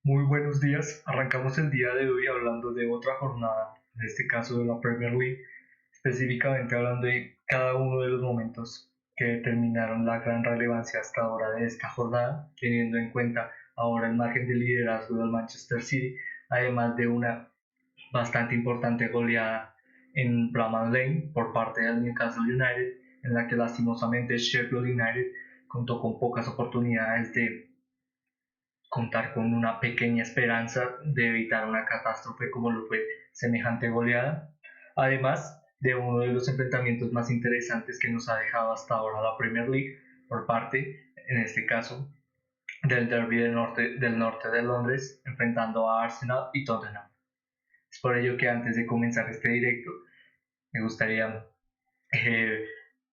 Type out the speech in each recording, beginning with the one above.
Muy buenos días. Arrancamos el día de hoy hablando de otra jornada, en este caso de la Premier League, específicamente hablando de cada uno de los momentos que determinaron la gran relevancia hasta ahora de esta jornada, teniendo en cuenta ahora el margen de liderazgo del Manchester City, además de una bastante importante goleada en Bramall Lane por parte del Newcastle United, en la que lastimosamente Sheffield United contó con pocas oportunidades de contar con una pequeña esperanza de evitar una catástrofe como lo fue semejante goleada, además de uno de los enfrentamientos más interesantes que nos ha dejado hasta ahora la Premier League por parte, en este caso, del derby del norte de Londres, enfrentando a Arsenal y Tottenham. Es por ello que antes de comenzar este directo, me gustaría eh,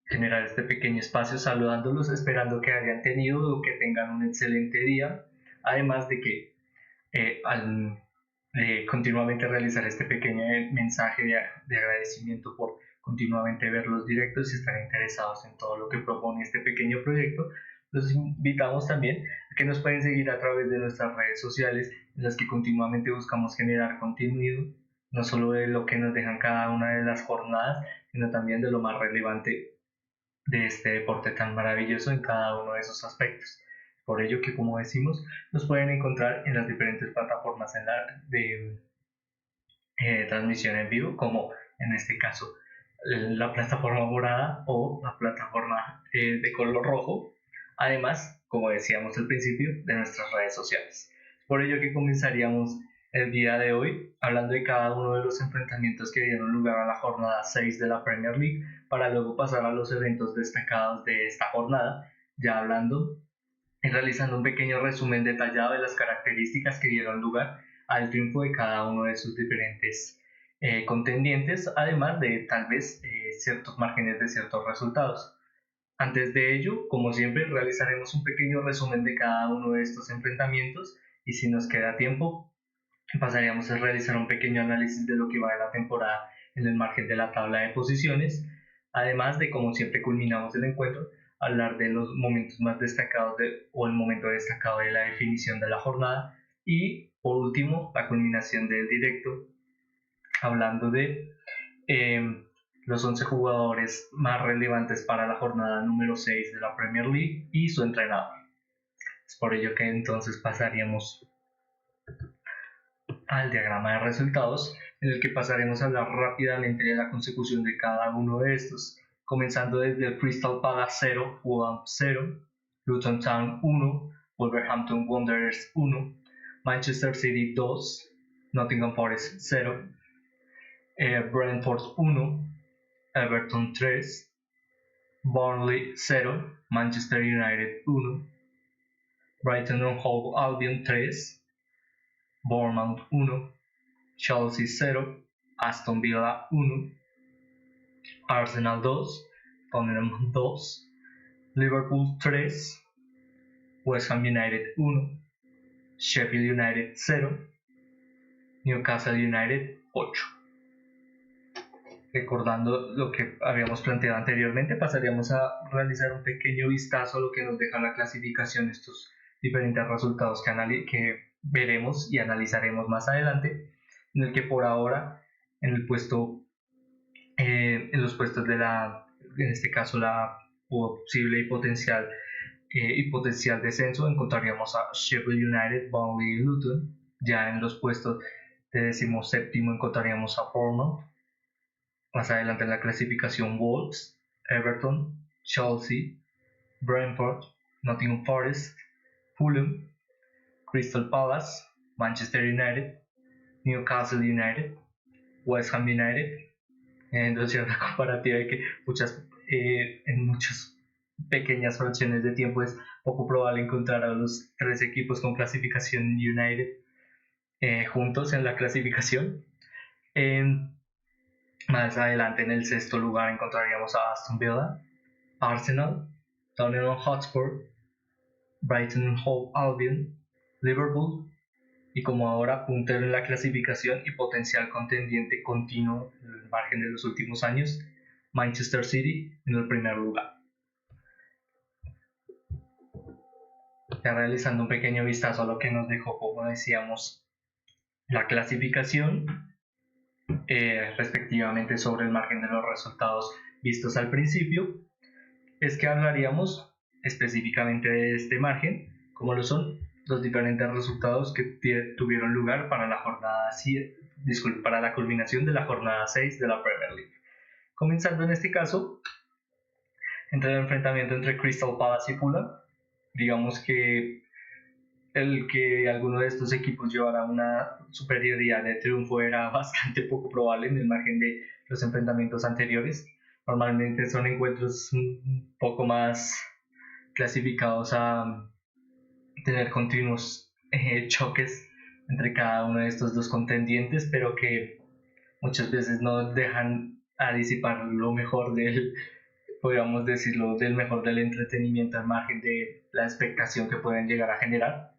generar este pequeño espacio saludándolos, esperando que hayan tenido o que tengan un excelente día, además de que al continuamente realizar este pequeño mensaje de agradecimiento por continuamente ver los directos y estar interesados en todo lo que propone este pequeño proyecto, los invitamos también a que nos pueden seguir a través de nuestras redes sociales en las que continuamente buscamos generar contenido, no solo de lo que nos dejan cada una de las jornadas, sino también de lo más relevante de este deporte tan maravilloso en cada uno de esos aspectos. Por ello que, como decimos, nos pueden encontrar en las diferentes plataformas de transmisión en vivo, como en este caso la plataforma morada o la plataforma de color rojo. Además, como decíamos al principio, de nuestras redes sociales. Por ello que comenzaríamos el día de hoy hablando de cada uno de los enfrentamientos que dieron lugar a la jornada 6 de la Premier League, para luego pasar a los eventos destacados de esta jornada, ya hablando y realizando un pequeño resumen detallado de las características que dieron lugar al triunfo de cada uno de sus diferentes contendientes, además de tal vez ciertos márgenes de ciertos resultados. Antes de ello, como siempre, realizaremos un pequeño resumen de cada uno de estos enfrentamientos y si nos queda tiempo, pasaríamos a realizar un pequeño análisis de lo que va de la temporada en el margen de la tabla de posiciones, además de, como siempre culminamos el encuentro, hablar de los momentos más destacados o el momento destacado de la definición de la jornada y, por último, la culminación del directo, hablando de los 11 jugadores más relevantes para la jornada número 6 de la Premier League y su entrenador. Es por ello que entonces pasaríamos al diagrama de resultados, en el que pasaremos a hablar rápidamente de la consecución de cada uno de estos, comenzando desde el Crystal Palace 0, Fulham 0, Luton Town 1, Wolverhampton Wanderers 1, Manchester City 2, Nottingham Forest 0, Brentford 1, Everton 3, Burnley 0, Manchester United 1, Brighton and Hove Albion 3, Bournemouth 1, Chelsea 0, Aston Villa 1, Arsenal 2, Tottenham 2, Liverpool 3, West Ham United 1, Sheffield United 0, Newcastle United 8. Recordando lo que habíamos planteado anteriormente, pasaríamos a realizar un pequeño vistazo a lo que nos deja la clasificación, estos diferentes resultados que veremos y analizaremos más adelante, en el que por ahora en el puesto en los puestos en este caso la posible y potencial descenso, encontraríamos a Sheffield United, Burnley y Luton. Ya en los puestos de 17º encontraríamos a Bournemouth. Más adelante en la clasificación Wolves, Everton, Chelsea, Brentford, Nottingham Forest, Fulham, Crystal Palace, Manchester United, Newcastle United, West Ham United. Entonces una comparativa de que en muchas pequeñas fracciones de tiempo es poco probable encontrar a los tres equipos con clasificación United juntos en la clasificación. En Más adelante en el sexto lugar encontraríamos a Aston Villa, Arsenal, Tottenham Hotspur, Brighton Hove Albion, Liverpool y como ahora puntero en la clasificación y potencial contendiente continuo en el margen de los últimos años, Manchester City en el primer lugar. Ya realizando un pequeño vistazo a lo que nos dejó, como decíamos, la clasificación, respectivamente sobre el margen de los resultados vistos al principio, es que hablaríamos específicamente de este margen, como lo son los diferentes resultados que tuvieron lugar para la jornada 7, para la culminación de la jornada 6 de la Premier League. Comenzando en este caso, entre el enfrentamiento entre Crystal Palace y Fulham, digamos que el que alguno de estos equipos llevara una superioridad de triunfo era bastante poco probable en el margen de los enfrentamientos anteriores. Normalmente son encuentros un poco más clasificados a tener continuos choques entre cada uno de estos dos contendientes, pero que muchas veces no dejan a disipar lo mejor del, podríamos decirlo, del mejor del entretenimiento al margen de la expectación que pueden llegar a generar,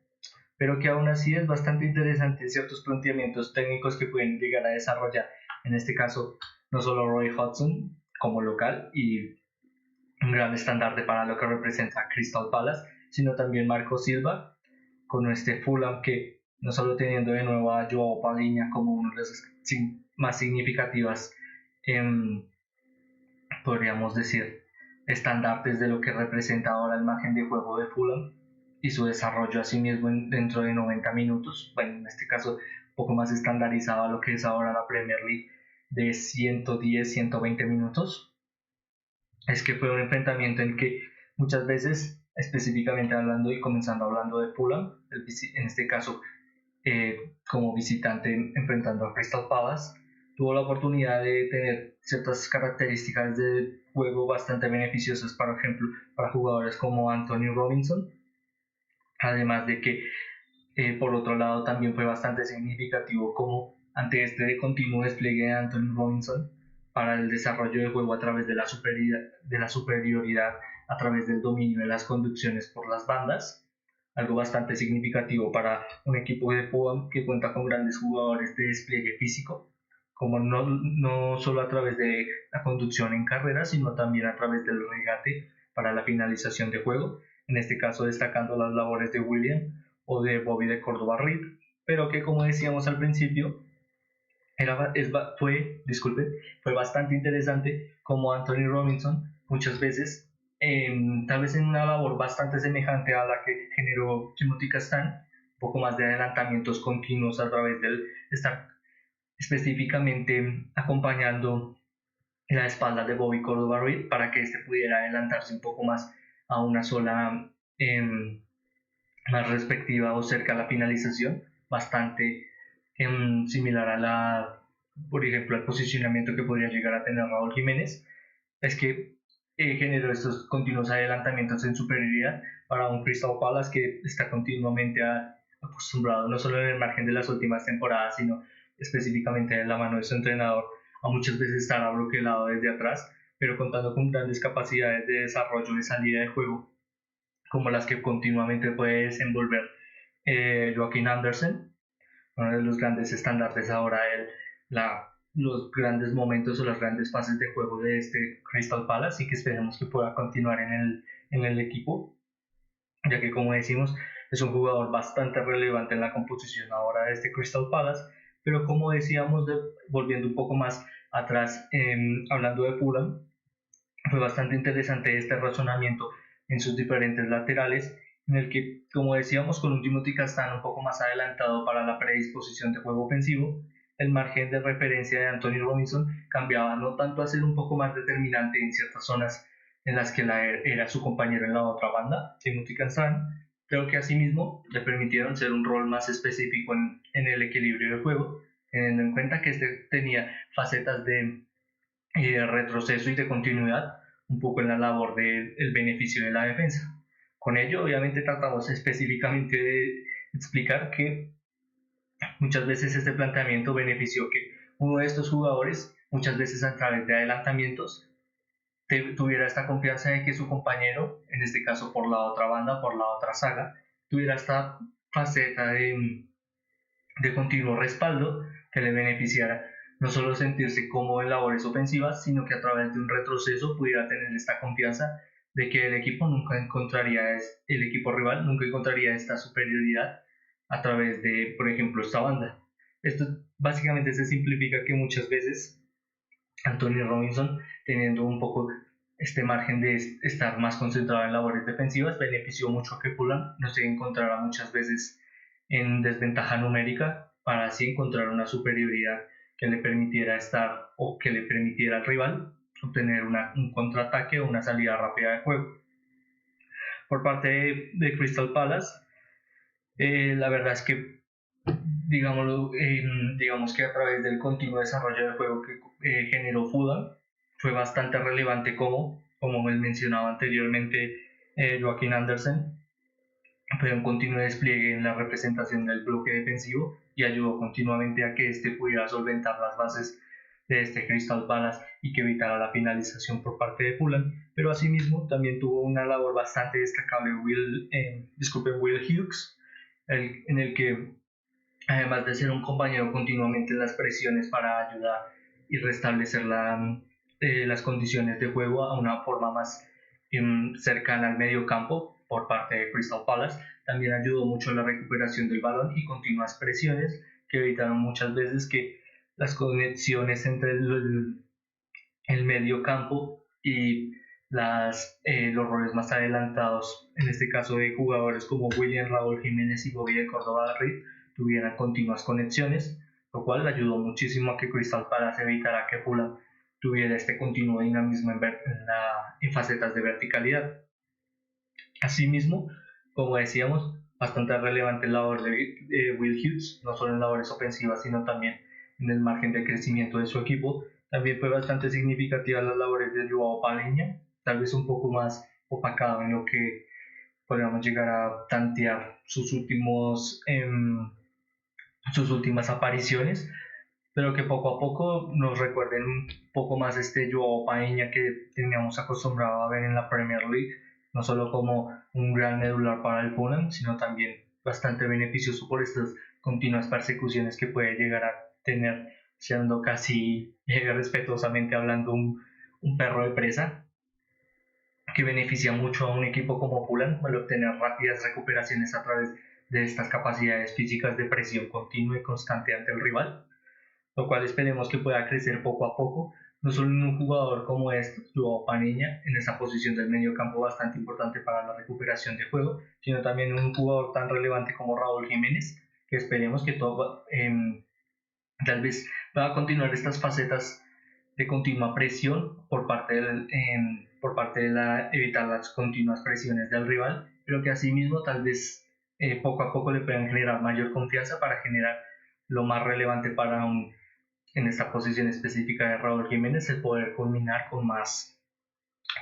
pero que aún así es bastante interesante ciertos planteamientos técnicos que pueden llegar a desarrollar, en este caso no solo Roy Hodgson como local y un gran estandarte para lo que representa Crystal Palace, sino también Marco Silva con este Fulham, que no solo teniendo de nuevo a Joao Palhinha como una de las más significativas, podríamos decir, estandartes de lo que representa ahora el margen de juego de Fulham y su desarrollo a sí mismo dentro de 90 minutos, bueno, en este caso un poco más estandarizado a lo que es ahora la Premier League de 110, 120 minutos, es que fue un enfrentamiento en que muchas veces, específicamente hablando y comenzando hablando de Fulham, en este caso como visitante enfrentando a Crystal Palace, tuvo la oportunidad de tener ciertas características de juego bastante beneficiosas, por ejemplo, para jugadores como Antonio Robinson, además de que por otro lado también fue bastante significativo como ante este continuo despliegue de Antonio Robinson para el desarrollo de juego a través de la superioridad a través del dominio de las conducciones por las bandas, algo bastante significativo para un equipo de Fulham que cuenta con grandes jugadores de despliegue físico, como no solo a través de la conducción en carrera, sino también a través del regate para la finalización de juego, en este caso destacando las labores de William o de Bobby de Córdoba Reed, pero que como decíamos al principio, fue bastante interesante como Anthony Robinson muchas veces, tal vez en una labor bastante semejante a la que generó Timothy Castagne, un poco más de adelantamientos continuos a través de estar específicamente acompañando la espalda de Bobby Córdoba Reed para que éste pudiera adelantarse un poco más a una sola más respectiva o cerca a la finalización, bastante similar a por ejemplo, al posicionamiento que podría llegar a tener Raúl Jiménez, es que generó estos continuos adelantamientos en superioridad para un Crystal Palace que está continuamente acostumbrado, no solo en el margen de las últimas temporadas, sino específicamente de la mano de su entrenador, a muchas veces estar bloqueado desde atrás, pero contando con grandes capacidades de desarrollo de salida de juego, como las que continuamente puede desenvolver Joaquín Andersen, uno de los grandes estandartes ahora, los grandes momentos o las grandes fases de juego de este Crystal Palace y que esperemos que pueda continuar en el equipo, ya que como decimos es un jugador bastante relevante en la composición ahora de este Crystal Palace, pero como decíamos, volviendo un poco más atrás, hablando de Fulham, fue bastante interesante este razonamiento en sus diferentes laterales, en el que, como decíamos, con un Timothy Castagne un poco más adelantado para la predisposición de juego ofensivo, el margen de referencia de Anthony Robinson cambiaba no tanto a ser un poco más determinante en ciertas zonas en las que era su compañero en la otra banda, Timothy Castagne, pero que asimismo le permitieron ser un rol más específico en el equilibrio del juego, teniendo en cuenta que este tenía facetas de retroceso y de continuidad un poco en la labor del beneficio de la defensa. Con ello, obviamente, tratamos específicamente de explicar que muchas veces este planteamiento benefició que uno de estos jugadores, muchas veces a través de adelantamientos, tuviera esta confianza de que su compañero, en este caso por la otra banda, por la otra saga, tuviera esta faceta de continuo respaldo que le beneficiara no solo sentirse cómodo en labores ofensivas, sino que a través de un retroceso pudiera tener esta confianza de que el equipo rival nunca encontraría esta superioridad a través de, por ejemplo, esta banda. Esto básicamente se simplifica que muchas veces Anthony Robinson, teniendo un poco este margen de estar más concentrado en labores defensivas, benefició mucho a que Fulham no se encontrara muchas veces en desventaja numérica para así encontrar una superioridad que le permitiera estar o que le permitiera al rival obtener un contraataque o una salida rápida de juego. Por parte de Crystal Palace, la verdad es que digamos que a través del continuo desarrollo de juego que generó Fulham fue bastante relevante como él mencionaba anteriormente, Joaquín Andersen fue un continuo despliegue en la representación del bloque defensivo y ayudó continuamente a que este pudiera solventar las bases de este Crystal Palace y que evitara la finalización por parte de Fulham, pero asimismo también tuvo una labor bastante destacable Will Hughes, en el que además de ser un compañero continuamente en las presiones para ayudar y restablecer las condiciones de juego a una forma más cercana al medio campo por parte de Crystal Palace, también ayudó mucho en la recuperación del balón y continuas presiones que evitaron muchas veces que las conexiones entre el medio campo y los roles más adelantados, en este caso de jugadores como William Raúl Jiménez y Bobby de Córdoba Reed, tuvieran continuas conexiones, lo cual ayudó muchísimo a que Crystal Palace evitara que Fulham tuviera este continuo dinamismo en facetas de verticalidad. Asimismo, como decíamos, bastante relevante la labor de Will Hughes, no solo en labores ofensivas, sino también en el margen de crecimiento de su equipo. También fue bastante significativa las labores de Joao Paleña, tal vez un poco más opacado en lo que podríamos llegar a tantear sus últimas apariciones, pero que poco a poco nos recuerden un poco más este Joao Paeña que teníamos acostumbrado a ver en la Premier League, no solo como un gran medular para el Fulham, sino también bastante beneficioso por estas continuas persecuciones que puede llegar a tener, siendo casi respetuosamente hablando un perro de presa, que beneficia mucho a un equipo como Fulham al obtener rápidas recuperaciones a través de estas capacidades físicas de presión continua y constante ante el rival, lo cual esperemos que pueda crecer poco a poco, no solo en un jugador como este, Joao Paneña, en esa posición del medio campo bastante importante para la recuperación de juego, sino también en un jugador tan relevante como Raúl Jiménez, que esperemos que tal vez pueda continuar estas facetas de continua presión por parte de evitar las continuas presiones del rival, pero que asimismo tal vez poco a poco le puedan generar mayor confianza para generar lo más relevante en esta posición específica de Raúl Jiménez, el poder culminar con más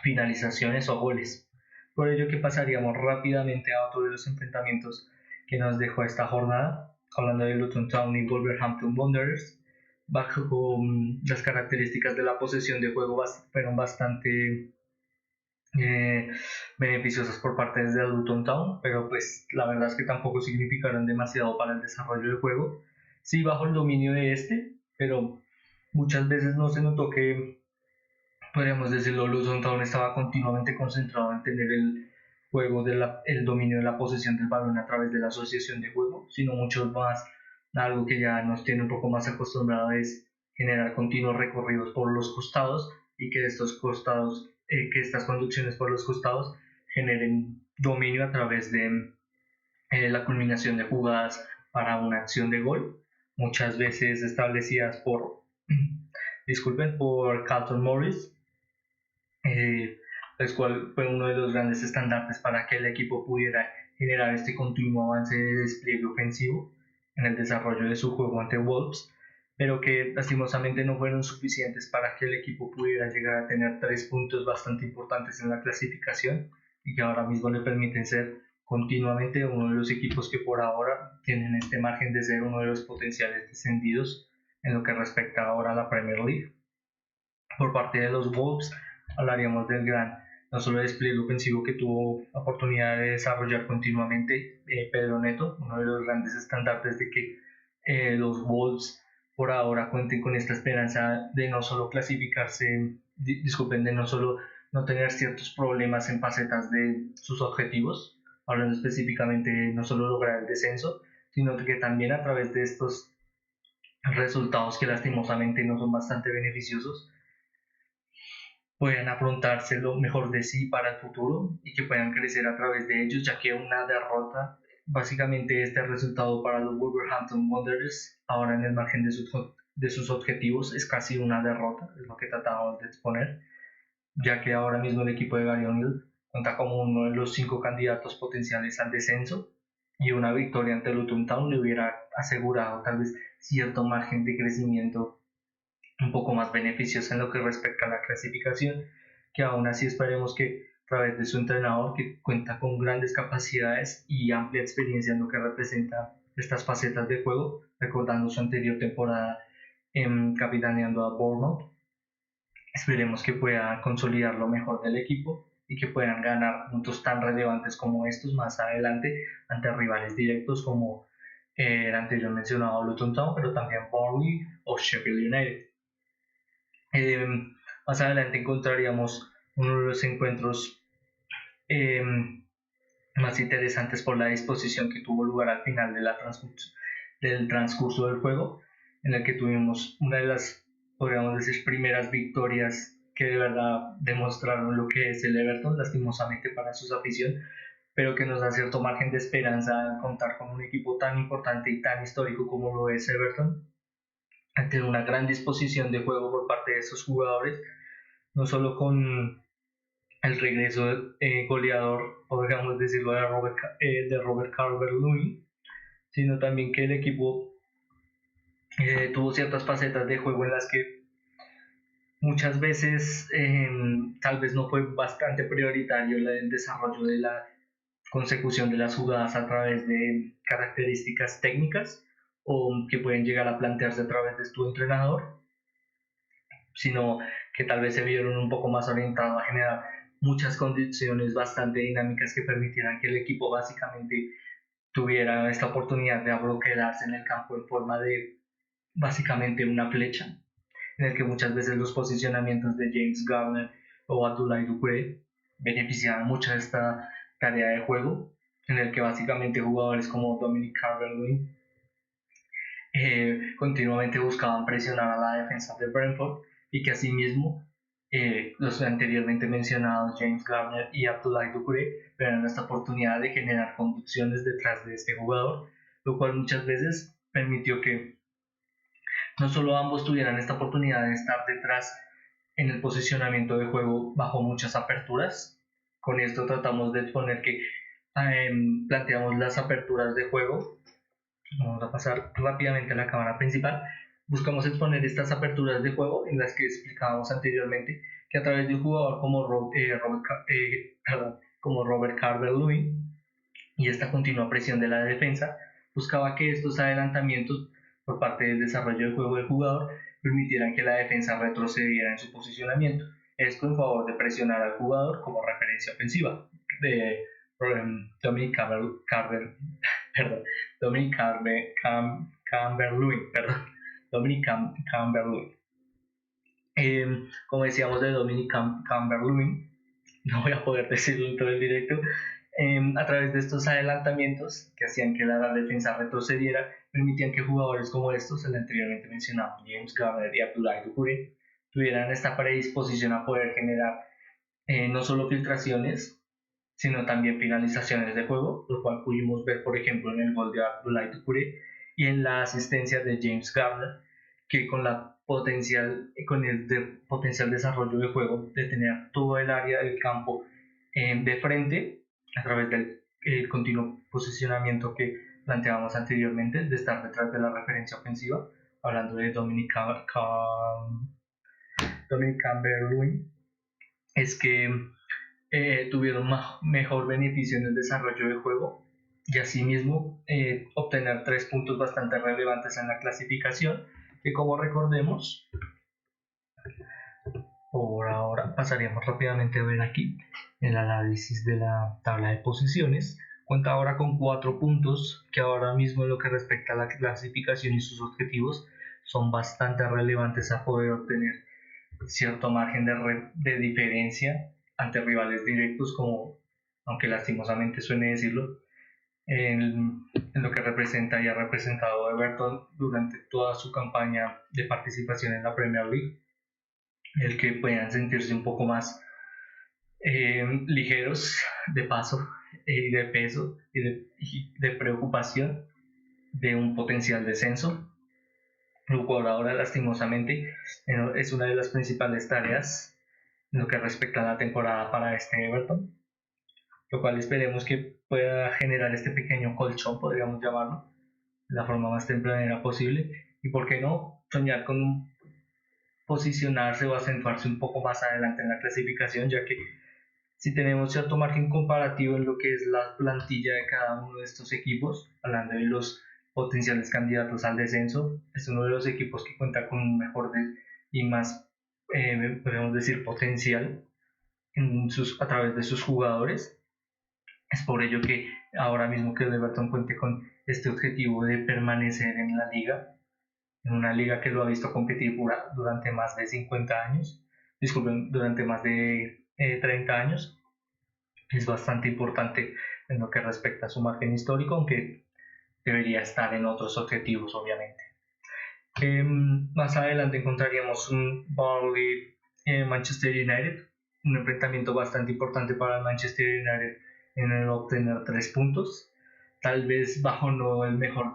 finalizaciones o goles. Por ello que pasaríamos rápidamente a otro de los enfrentamientos que nos dejó esta jornada, hablando de Luton Town y Wolverhampton Wanderers. Bajo las características de la posesión de juego fueron bastante beneficiosas por parte de Luton Town, pero pues la verdad es que tampoco significaron demasiado para el desarrollo del juego. Sí, bajo el dominio de pero muchas veces no se notó que, podríamos decirlo, Luton Town estaba continuamente concentrado en tener el dominio de la posesión del balón a través de la asociación de juego, sino mucho más algo que ya nos tiene un poco más acostumbrado es generar continuos recorridos por los costados y que que estas conducciones por los costados generen dominio a través de la culminación de jugadas para una acción de gol, muchas veces establecidas por Carlton Morris, el cual fue uno de los grandes estandartes para que el equipo pudiera generar este continuo avance de despliegue ofensivo en el desarrollo de su juego ante Wolves, pero que lastimosamente no fueron suficientes para que el equipo pudiera llegar a tener 3 puntos bastante importantes en la clasificación y que ahora mismo le permiten ser continuamente uno de los equipos que por ahora tienen este margen de ser uno de los potenciales descendidos en lo que respecta ahora a la Premier League. Por parte de los Wolves hablaríamos del gran no solo despliegue ofensivo que tuvo oportunidad de desarrollar continuamente Pedro Neto, uno de los grandes estandartes de que los Wolves por ahora cuenten con esta esperanza de no solo clasificarse, de no no tener ciertos problemas en facetas de sus objetivos, hablando específicamente de no solo lograr el descenso, sino que también a través de estos resultados que lastimosamente no son bastante beneficiosos, puedan afrontarse lo mejor de sí para el futuro y que puedan crecer a través de ellos, ya que una derrota, básicamente este resultado para los Wolverhampton Wanderers, ahora en el margen de sus objetivos, es casi una derrota, es lo que tratamos de exponer, ya que ahora mismo el equipo de Gary O'Neill cuenta como uno de los 5 candidatos potenciales al descenso y una victoria ante Luton Town le hubiera asegurado tal vez cierto margen de crecimiento un poco más beneficioso en lo que respecta a la clasificación, que aún así esperemos que a través de su entrenador, que cuenta con grandes capacidades y amplia experiencia en lo que representa estas facetas de juego, recordando su anterior temporada capitaneando a Bournemouth, esperemos que pueda consolidar lo mejor del equipo y que puedan ganar puntos tan relevantes como estos más adelante ante rivales directos como el anterior mencionado Luton Town, pero también Burnley o Sheffield United. Eh, Más adelante encontraríamos uno de los encuentros eh, más interesantes por la disposición que tuvo lugar al final de del transcurso del juego, en el que tuvimos una de las, podríamos decir, primeras victorias que de verdad demostraron lo que es el Everton, lastimosamente para su afición, pero que nos da cierto margen de esperanza al contar con un equipo tan importante y tan histórico como lo es Everton, ante una gran disposición de juego por parte de esos jugadores, no solo con el regreso goleador, podríamos decirlo, de Robert Calvert-Lewin, sino también que el equipo tuvo ciertas facetas de juego en las que muchas veces tal vez no fue bastante prioritario el desarrollo de la consecución de las jugadas a través de características técnicas o que pueden llegar a plantearse a través de tu entrenador, sino que tal vez se vieron un poco más orientados a generar muchas condiciones bastante dinámicas que permitieran que el equipo básicamente tuviera esta oportunidad de abroquelarse en el campo en forma de básicamente una flecha, en el que muchas veces los posicionamientos de James Garner o Abdoulaye Doucouré beneficiaban mucho de esta tarea de juego, en el que básicamente jugadores como Dominic Calvert-Lewin continuamente buscaban presionar a la defensa de Brentford y que asimismo los anteriormente mencionados James Garner y Abdoulaye Doucouré verán esta oportunidad de generar conducciones detrás de este jugador, lo cual muchas veces permitió que no solo ambos tuvieran esta oportunidad de estar detrás en el posicionamiento de juego bajo muchas aperturas. Con esto tratamos de exponer que planteamos las aperturas de juego. Vamos a pasar rápidamente a la cámara principal. Buscamos exponer estas aperturas de juego en las que explicábamos anteriormente que a través de un jugador como Robert Calvert-Lewin y esta continua presión de la defensa, buscaba que estos adelantamientos por parte del desarrollo del juego del jugador permitieran que la defensa retrocediera en su posicionamiento. Esto en favor de presionar al jugador como referencia ofensiva de Dominic Calvert-Lewin. Como decíamos de Dominic Calvert-Lewin, no voy a poder decirlo en todo el directo, a través de estos adelantamientos que hacían que la defensa retrocediera, permitían que jugadores como estos, el anteriormente mencionado James Garner y Abdoulaye Doucouré, tuvieran esta predisposición a poder generar no solo filtraciones, sino también finalizaciones de juego, lo cual pudimos ver, por ejemplo, en el gol de Abdoulaye Doucouré y en la asistencia de James Garner, que con el potencial desarrollo de juego de tener todo el área del campo de frente a través del continuo posicionamiento que planteábamos anteriormente, de estar detrás de la referencia ofensiva, hablando de Dominic Calvert-Lewin, es que tuvieron mejor beneficio en el desarrollo de juego y asimismo obtener 3 puntos bastante relevantes en la clasificación, que como recordemos, por ahora pasaríamos rápidamente a ver aquí el análisis de la tabla de posiciones. Cuenta ahora con 4 puntos que ahora mismo en lo que respecta a la clasificación y sus objetivos son bastante relevantes a poder obtener cierto margen de diferencia ante rivales directos, como, aunque lastimosamente suene decirlo, en lo que representa y ha representado Everton durante toda su campaña de participación en la Premier League, el que puedan sentirse un poco más ligeros de paso y de peso y de preocupación de un potencial descenso, lo cual ahora lastimosamente es una de las principales tareas en lo que respecta a la temporada para este Everton, lo cual esperemos que pueda generar este pequeño colchón, podríamos llamarlo, de la forma más tempranera posible, y por qué no soñar con posicionarse o acentuarse un poco más adelante en la clasificación, ya que si tenemos cierto margen comparativo en lo que es la plantilla de cada uno de estos equipos, hablando de los potenciales candidatos al descenso, es uno de los equipos que cuenta con un mejor y más, podemos decir, potencial a través de sus jugadores. Es por ello que ahora mismo que el Everton cuente con este objetivo de permanecer en la liga, en una liga que lo ha visto competir durante más de 50 años, disculpen, durante más de 30 años, es bastante importante en lo que respecta a su margen histórico, aunque debería estar en otros objetivos, obviamente. Más adelante encontraríamos un Burnley Manchester United, un enfrentamiento bastante importante para el Manchester United en el obtener 3 puntos, tal vez bajo no el mejor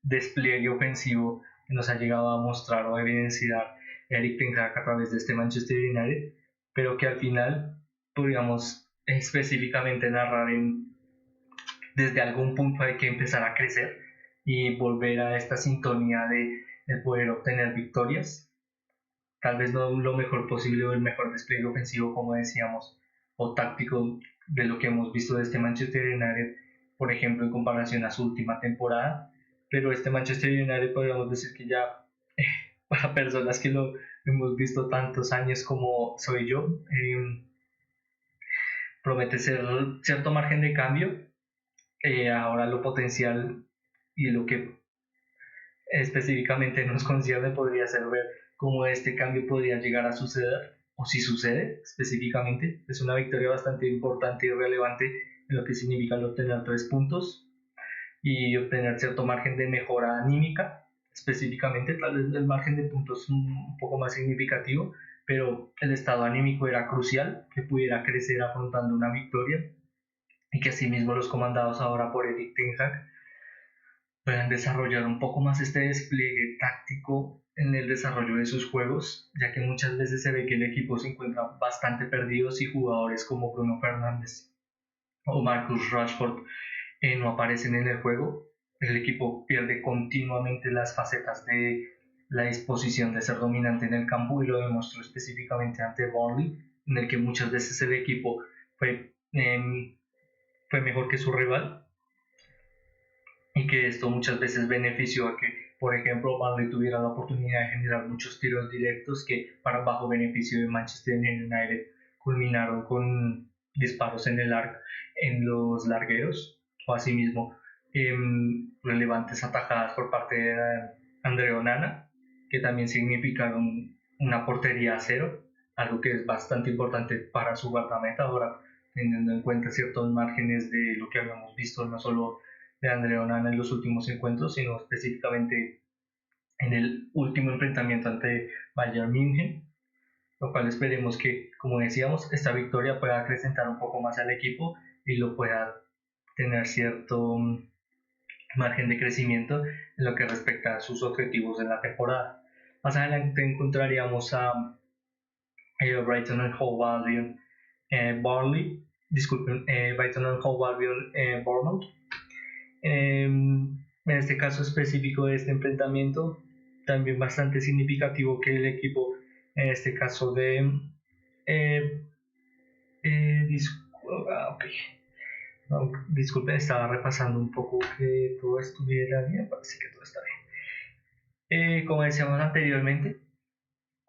despliegue ofensivo que nos ha llegado a mostrar o a evidenciar Erik ten Hag a través de este Manchester United, pero que al final podríamos específicamente narrar desde algún punto hay que empezar a crecer y volver a esta sintonía de poder obtener victorias. Tal vez no lo mejor posible o el mejor despliegue ofensivo, como decíamos, o táctico de lo que hemos visto de este Manchester United, por ejemplo, en comparación a su última temporada. Pero este Manchester United podríamos decir que ya, para personas que lo hemos visto tantos años como soy yo, promete ser cierto margen de cambio. Ahora lo potencial y lo que específicamente nos concierne podría ser ver cómo este cambio podría llegar a suceder, o si sucede específicamente. Es una victoria bastante importante y relevante en lo que significa el obtener 3 puntos y obtener cierto margen de mejora anímica. Específicamente, tal vez el margen de puntos un poco más significativo, pero el estado anímico era crucial, que pudiera crecer afrontando una victoria y que asimismo los comandados ahora por Erik ten Hag puedan desarrollar un poco más este despliegue táctico en el desarrollo de sus juegos, ya que muchas veces se ve que el equipo se encuentra bastante perdido si jugadores como Bruno Fernández o Marcus Rashford no aparecen en el juego. El equipo pierde continuamente las facetas de la disposición de ser dominante en el campo, y lo demostró específicamente ante Burnley, en el que muchas veces el equipo fue mejor que su rival, y que esto muchas veces benefició a que, por ejemplo, Burnley tuviera la oportunidad de generar muchos tiros directos que, para bajo beneficio de Manchester United, culminaron con disparos en los largueros, o asimismo relevantes atajadas por parte de Andre Onana, que también significaron una portería a cero, algo que es bastante importante para su guardameta ahora, teniendo en cuenta ciertos márgenes de lo que habíamos visto no solo de Andre Onana en los últimos encuentros, sino específicamente en el último enfrentamiento ante Bayern München, lo cual esperemos que, como decíamos, esta victoria pueda acrecentar un poco más al equipo y lo pueda tener cierto margen de crecimiento en lo que respecta a sus objetivos en la temporada. Más adelante encontraríamos a Brighton and Hove Albion Brighton and Hove Albion Bournemouth. En este caso específico de este enfrentamiento, también bastante significativo que el equipo, en este caso de okay. No, disculpen, estaba repasando un poco que todo estuviera bien, parece que todo está bien. Como decíamos anteriormente,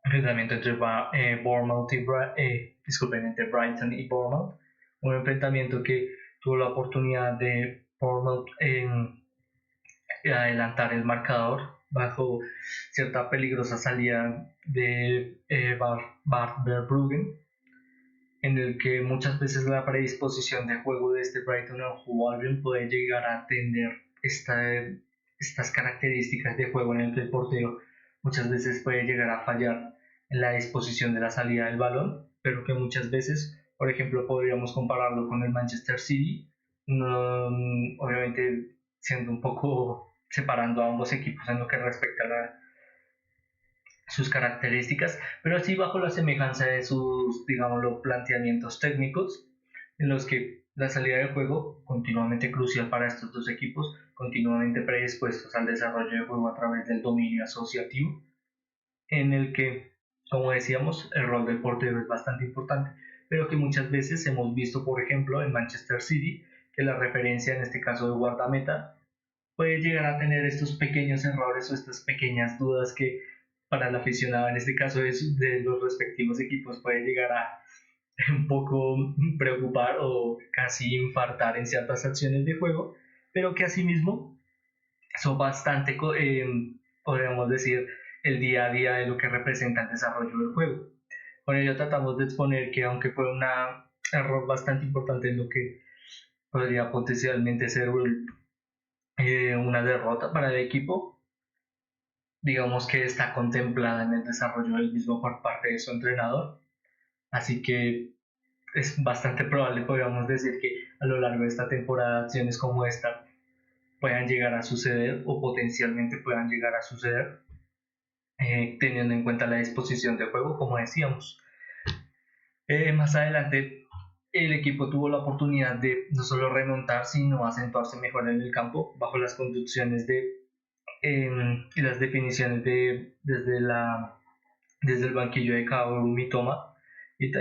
enfrentamiento entre Bournemouth entre Brighton y Bournemouth, un enfrentamiento que tuvo la oportunidad de Bournemouth en adelantar el marcador bajo cierta peligrosa salida de Bart Verbruggen, en el que muchas veces la predisposición de juego de este Brighton and Hove Albion puede llegar a tener estas características de juego en el que el portero muchas veces puede llegar a fallar en la disposición de la salida del balón, pero que muchas veces, por ejemplo, podríamos compararlo con el Manchester City, no, obviamente siendo un poco separando a ambos equipos en lo que respecta a sus características, pero sí bajo la semejanza de sus, digámoslo, planteamientos técnicos, en los que la salida del juego, continuamente crucial para estos dos equipos, continuamente predispuestos al desarrollo de juego a través del dominio asociativo, en el que, como decíamos, el rol del portero es bastante importante, pero que muchas veces hemos visto, por ejemplo, en Manchester City, que la referencia, en este caso de guardameta, puede llegar a tener estos pequeños errores o estas pequeñas dudas que para el aficionado, en este caso de los respectivos equipos, puede llegar a un poco preocupar o casi infartar en ciertas acciones de juego, pero que asimismo son bastante, podríamos decir, el día a día de lo que representa el desarrollo del juego. Con ello tratamos de exponer que aunque fue un error bastante importante en lo que podría potencialmente ser una derrota para el equipo, digamos que está contemplada en el desarrollo del mismo por parte de su entrenador, así que es bastante probable, podríamos decir, que a lo largo de esta temporada acciones como esta puedan llegar a suceder o potencialmente puedan llegar a suceder, teniendo en cuenta la disposición de juego, como decíamos. Más adelante el equipo tuvo la oportunidad de no solo remontar, sino acentuarse mejor en el campo bajo las conducciones y las definiciones desde el banquillo de Kaoru Mitoma y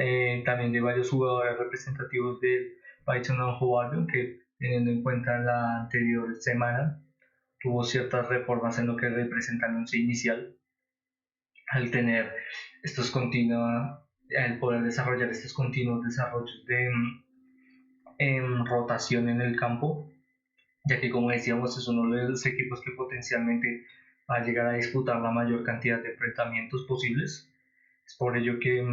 también de varios jugadores representativos del Brighton and Hove Albion, que teniendo en cuenta la anterior semana tuvo ciertas reformas en lo que representa el once inicial al tener estos continuos, al poder desarrollar estos continuos desarrollos de rotación en el campo, ya que como decíamos es uno de los equipos que potencialmente va a llegar a disputar la mayor cantidad de enfrentamientos posibles. Es por ello que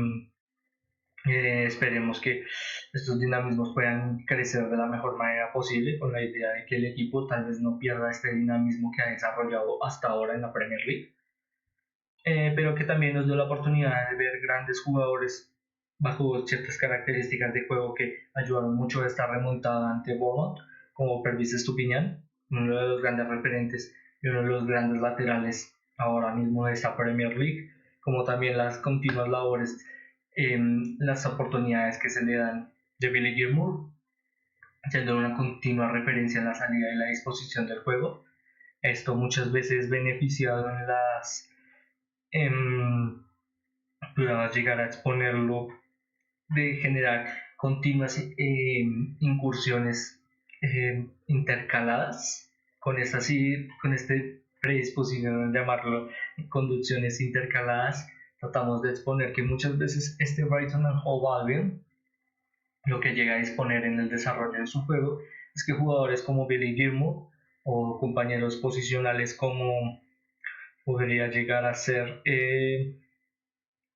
esperemos que estos dinamismos puedan crecer de la mejor manera posible, con la idea de que el equipo tal vez no pierda este dinamismo que ha desarrollado hasta ahora en la Premier League, pero que también nos dio la oportunidad de ver grandes jugadores bajo ciertas características de juego que ayudaron mucho a esta remontada ante Bournemouth, como Pervis Estupiñán, uno de los grandes referentes y uno de los grandes laterales ahora mismo de esta Premier League, como también las continuas labores, las oportunidades que se le dan de Billy Gilmour, siendo una continua referencia en la salida y la disposición del juego. Esto muchas veces beneficiado en las pudiéramos llegar a exponerlo de generar continuas incursiones intercaladas con con este predisposición a llamarlo conducciones intercaladas. Tratamos de exponer que muchas veces este Brighton and Hove Albion lo que llega a disponer en el desarrollo de su juego es que jugadores como Billy Gilmour o compañeros posicionales como podría llegar a ser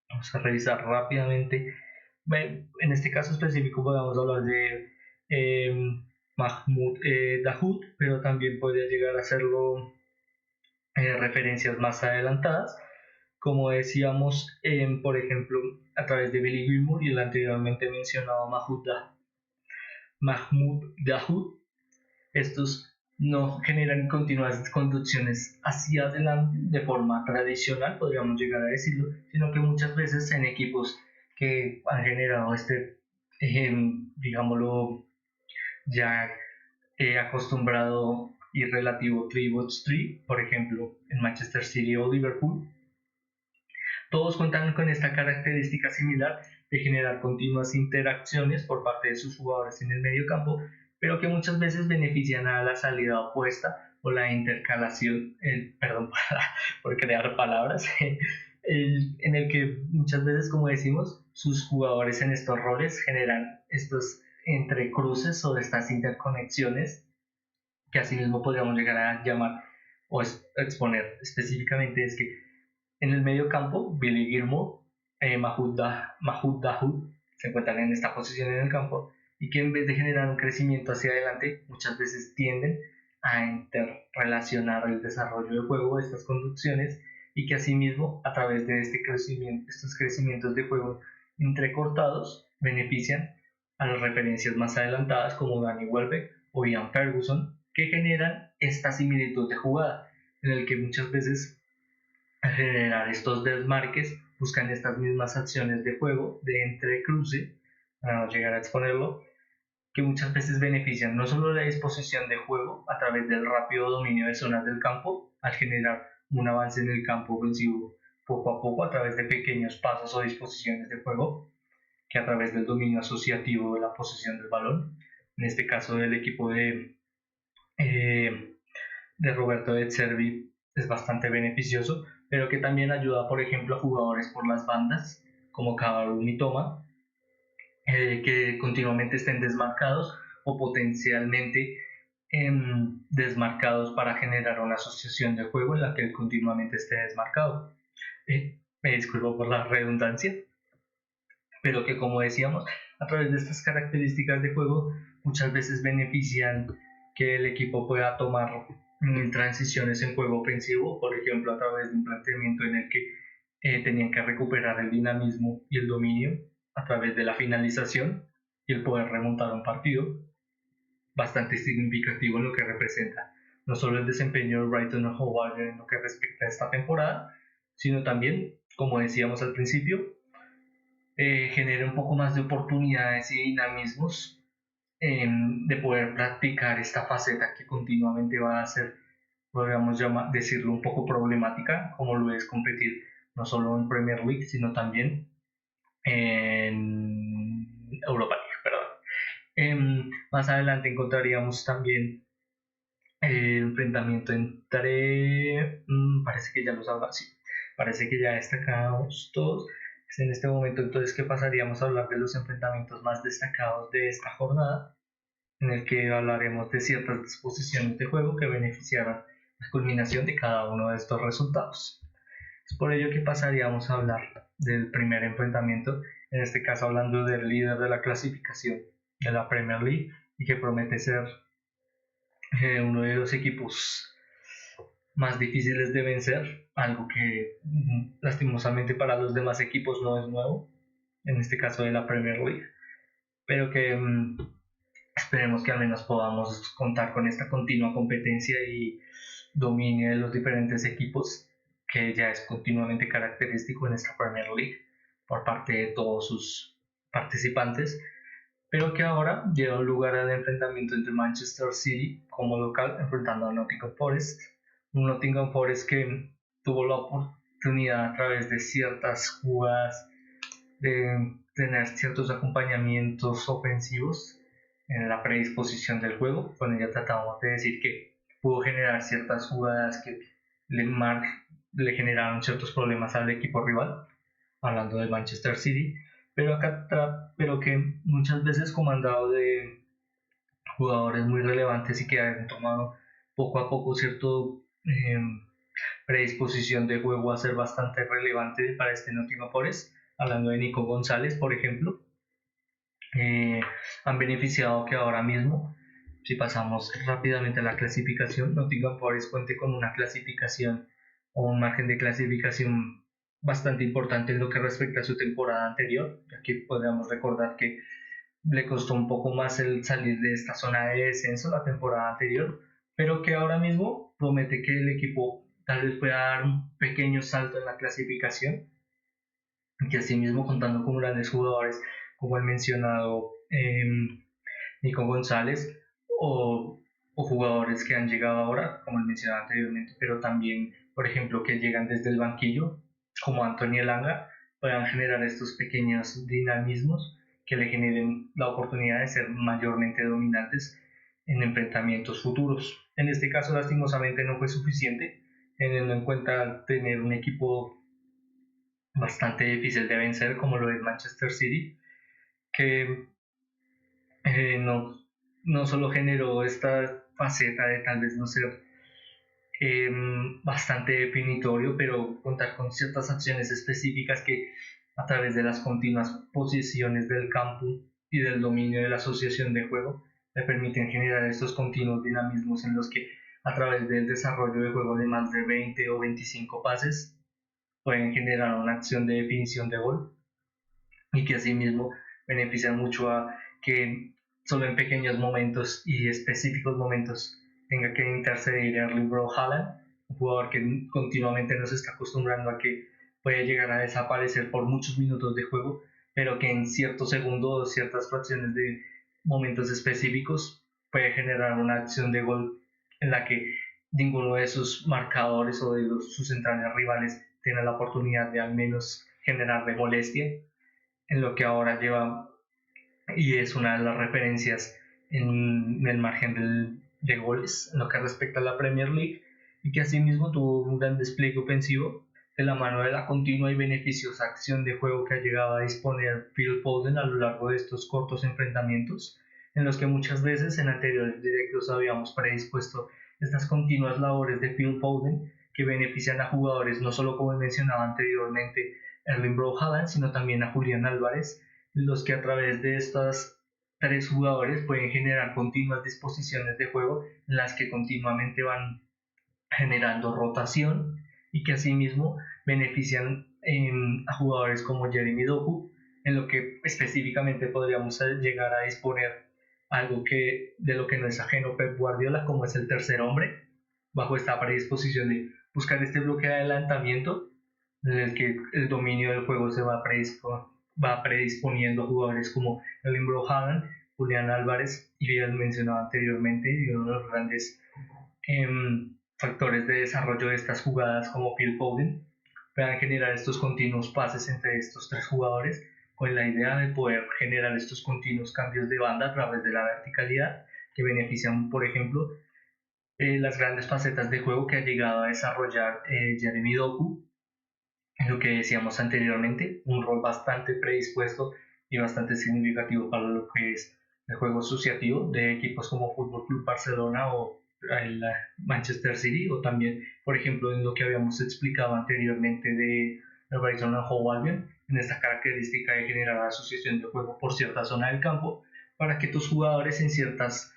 vamos a revisar rápidamente. En este caso específico podemos hablar de Mahmoud Dahoud, pero también podría llegar a serlo referencias más adelantadas, como decíamos, por ejemplo, a través de Billy Gilmour y el anteriormente mencionado Mahmoud Dahoud. Estos no generan continuas conducciones hacia adelante de forma tradicional, podríamos llegar a decirlo, sino que muchas veces en equipos que han generado digámoslo, ya acostumbrado y relativo 3-3, por ejemplo, en Manchester City o Liverpool, todos cuentan con esta característica similar de generar continuas interacciones por parte de sus jugadores en el medio campo, pero que muchas veces benefician a la salida opuesta o la intercalación, perdón por crear palabras, en el que muchas veces, como decimos, sus jugadores en estos roles generan estos entrecruces o estas interconexiones que asimismo podríamos llegar a llamar o exponer específicamente es que en el medio campo, Billy Gilmour, Mahmoud Dahoud se encuentran en esta posición en el campo y que en vez de generar un crecimiento hacia adelante, muchas veces tienden a interrelacionar el desarrollo del juego, estas conducciones, y que asimismo a través de estos crecimientos de juego entrecortados benefician a las referencias más adelantadas como Danny Welbeck o Ian Ferguson, que generan esta similitud de jugada, en el que muchas veces al generar estos desmarques buscan estas mismas acciones de juego de entrecruce, para no llegar a exponerlo, que muchas veces benefician no solo la disposición de juego a través del rápido dominio de zonas del campo, al generar un avance en el campo ofensivo poco a poco a través de pequeños pasos o disposiciones de juego, que a través del dominio asociativo de la posesión del balón, en este caso del equipo de Roberto De Zerbi es bastante beneficioso, pero que también ayuda, por ejemplo, a jugadores por las bandas, como Kavaru Mitoma, que continuamente estén desmarcados o potencialmente desmarcados para generar una asociación de juego en la que él continuamente esté desmarcado. Me disculpo por la redundancia, pero que como decíamos, a través de estas características de juego muchas veces benefician que el equipo pueda tomar transiciones en juego ofensivo, por ejemplo a través de un planteamiento en el que tenían que recuperar el dinamismo y el dominio a través de la finalización y el poder remontar un partido, bastante significativo en lo que representa no solo el desempeño de Brighton o Hove en lo que respecta a esta temporada, sino también, como decíamos al principio, genera un poco más de oportunidades y dinamismos de poder practicar esta faceta que continuamente va a ser, podríamos decirlo, un poco problemática, como lo es competir no solo en Premier League, sino también en Europa League, perdón. Más adelante encontraríamos también el enfrentamiento entre, parece que ya los habla, sí, parece que ya destacamos todos. En este momento entonces que pasaríamos a hablar de los enfrentamientos más destacados de esta jornada, en el que hablaremos de ciertas disposiciones de juego que beneficiaron la culminación de cada uno de estos resultados. Es por ello que pasaríamos a hablar del primer enfrentamiento, en este caso hablando del líder de la clasificación de la Premier League y que promete ser uno de los equipos más difíciles de vencer, algo que lastimosamente para los demás equipos no es nuevo, en este caso de la Premier League, pero que esperemos que al menos podamos contar con esta continua competencia y dominio de los diferentes equipos, que ya es continuamente característico en esta Premier League por parte de todos sus participantes, pero que ahora dio lugar al enfrentamiento entre Manchester City como local enfrentando a Nottingham Forest, un Nottingham Forest que tuvo la oportunidad a través de ciertas jugadas de tener ciertos acompañamientos ofensivos en la predisposición del juego. Con ella tratamos de decir que pudo generar ciertas jugadas que le generaron ciertos problemas al equipo rival, hablando de Manchester City, pero que muchas veces comandado de jugadores muy relevantes y que han tomado poco a poco cierto predisposición de juego a ser bastante relevante para este Nottingham Forest, hablando de Nico González, por ejemplo, han beneficiado que ahora mismo, si pasamos rápidamente a la clasificación, Nottingham Forest cuente con una clasificación o un margen de clasificación bastante importante en lo que respecta a su temporada anterior. Aquí podríamos recordar que le costó un poco más el salir de esta zona de descenso la temporada anterior, pero que ahora mismo promete que el equipo tal vez pueda dar un pequeño salto en la clasificación, y que asimismo contando con grandes jugadores como el mencionado Nico González o jugadores que han llegado ahora, como el mencionado anteriormente, pero también, por ejemplo, que llegan desde el banquillo, como Antonio Elanga, puedan generar estos pequeños dinamismos que le generen la oportunidad de ser mayormente dominantes en enfrentamientos futuros. En este caso, lastimosamente, no fue suficiente, teniendo en cuenta tener un equipo bastante difícil de vencer, como lo es Manchester City, que no solo generó esta faceta de tal vez no ser bastante definitorio, pero contar con ciertas acciones específicas que a través de las continuas posiciones del campo y del dominio de la asociación de juego, le permiten generar estos continuos dinamismos en los que a través del desarrollo de juego de más de 20 o 25 pases pueden generar una acción de definición de gol y que asimismo beneficia mucho a que solo en pequeños momentos y específicos momentos tenga que interceder Erling Braut Haaland, un jugador que continuamente nos está acostumbrando a que puede llegar a desaparecer por muchos minutos de juego, pero que en ciertos segundos o ciertas fracciones de momentos específicos puede generar una acción de gol en la que ninguno de sus marcadores o de sus centrales rivales tiene la oportunidad de al menos generar de molestia, en lo que ahora lleva y es una de las referencias en el margen de goles en lo que respecta a la Premier League, y que asimismo tuvo un gran despliegue ofensivo de la mano de la continua y beneficiosa acción de juego que ha llegado a disponer Phil Foden a lo largo de estos cortos enfrentamientos, en los que muchas veces en anteriores directos habíamos predispuesto estas continuas labores de Phil Foden que benefician a jugadores no solo como mencionaba anteriormente Erling Braut Haaland, sino también a Julián Álvarez, los que a través de estos tres jugadores pueden generar continuas disposiciones de juego en las que continuamente van generando rotación y que asimismo benefician a jugadores como Jeremy Doku, en lo que específicamente podríamos llegar a disponer algo que de lo que no es ajeno Pep Guardiola, como es el tercer hombre, bajo esta predisposición de buscar este bloque de adelantamiento en el que el dominio del juego se va predisponiendo a jugadores como Erling Braut Haaland, Julián Álvarez y el mencionado anteriormente, y uno de los grandes factores de desarrollo de estas jugadas como Phil Foden, puedan generar estos continuos pases entre estos tres jugadores con la idea de poder generar estos continuos cambios de banda a través de la verticalidad que benefician, por ejemplo, las grandes facetas de juego que ha llegado a desarrollar Jeremy Doku, en lo que decíamos anteriormente, un rol bastante predispuesto y bastante significativo para lo que es el juego asociativo de equipos como Fútbol Club Barcelona o el Manchester City, o también, por ejemplo, en lo que habíamos explicado anteriormente de el Brighton and Hove Albion, en esta característica de generar asociación de juego por cierta zona del campo, para que tus jugadores en ciertas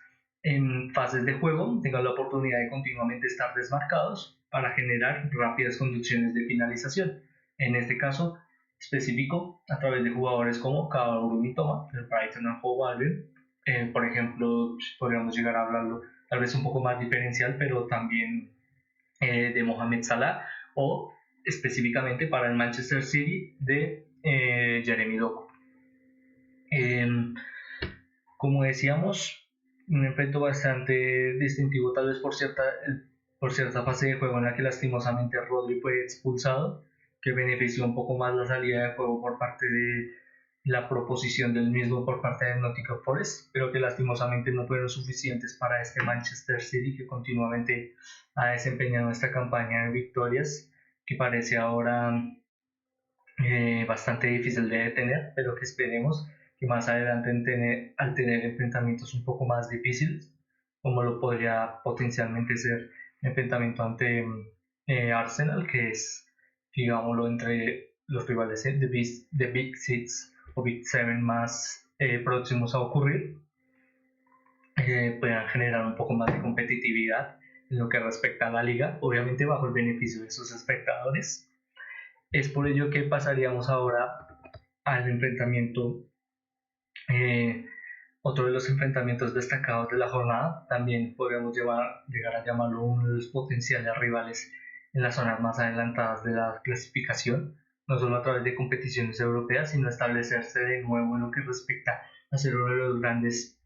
fases de juego tengan la oportunidad de continuamente estar desmarcados para generar rápidas conducciones de finalización. En este caso específico, a través de jugadores como Kaoru Mitoma, del Brighton and Hove Albion, por ejemplo, podríamos llegar a hablarlo tal vez un poco más diferencial, pero también de Mohamed Salah, o específicamente para el Manchester City de Jeremy Doku. Como decíamos, un efecto bastante distintivo tal vez por cierta fase de juego en la que lastimosamente Rodri fue expulsado, que benefició un poco más la salida de juego por parte de la proposición del mismo por parte de Nottingham Forest, pero que lastimosamente no fueron suficientes para este Manchester City que continuamente ha desempeñado esta campaña de victorias que parece ahora bastante difícil de detener, pero que esperemos que más adelante al tener enfrentamientos un poco más difíciles, como lo podría potencialmente ser el enfrentamiento ante Arsenal, que es, digámoslo, entre los rivales de Big Six o Big Seven más próximos a ocurrir, puedan generar un poco más de competitividad en lo que respecta a la liga, obviamente bajo el beneficio de sus espectadores. Es por ello que pasaríamos ahora al enfrentamiento, otro de los enfrentamientos destacados de la jornada, también podríamos llegar a llamarlo uno de los potenciales rivales en las zonas más adelantadas de la clasificación, no solo a través de competiciones europeas, sino establecerse de nuevo en lo que respecta a ser uno de los grandes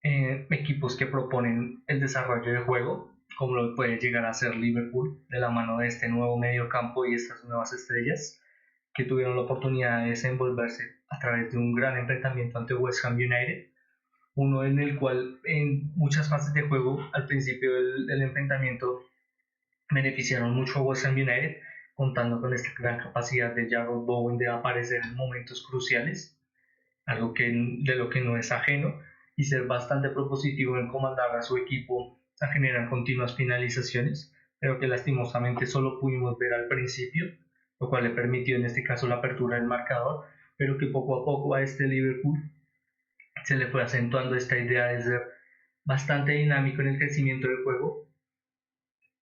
equipos que proponen el desarrollo de juego, como lo puede llegar a ser Liverpool, de la mano de este nuevo mediocampo y estas nuevas estrellas que tuvieron la oportunidad de desenvolverse a través de un gran enfrentamiento ante West Ham United, uno en el cual en muchas fases de juego al principio del enfrentamiento beneficiaron mucho a West Ham United, contando con esta gran capacidad de Jarrod Bowen de aparecer en momentos cruciales, algo de lo que no es ajeno, y ser bastante propositivo en comandar a su equipo a generar continuas finalizaciones, pero que lastimosamente solo pudimos ver al principio, lo cual le permitió en este caso la apertura del marcador, pero que poco a poco a este Liverpool se le fue acentuando esta idea de ser bastante dinámico en el crecimiento del juego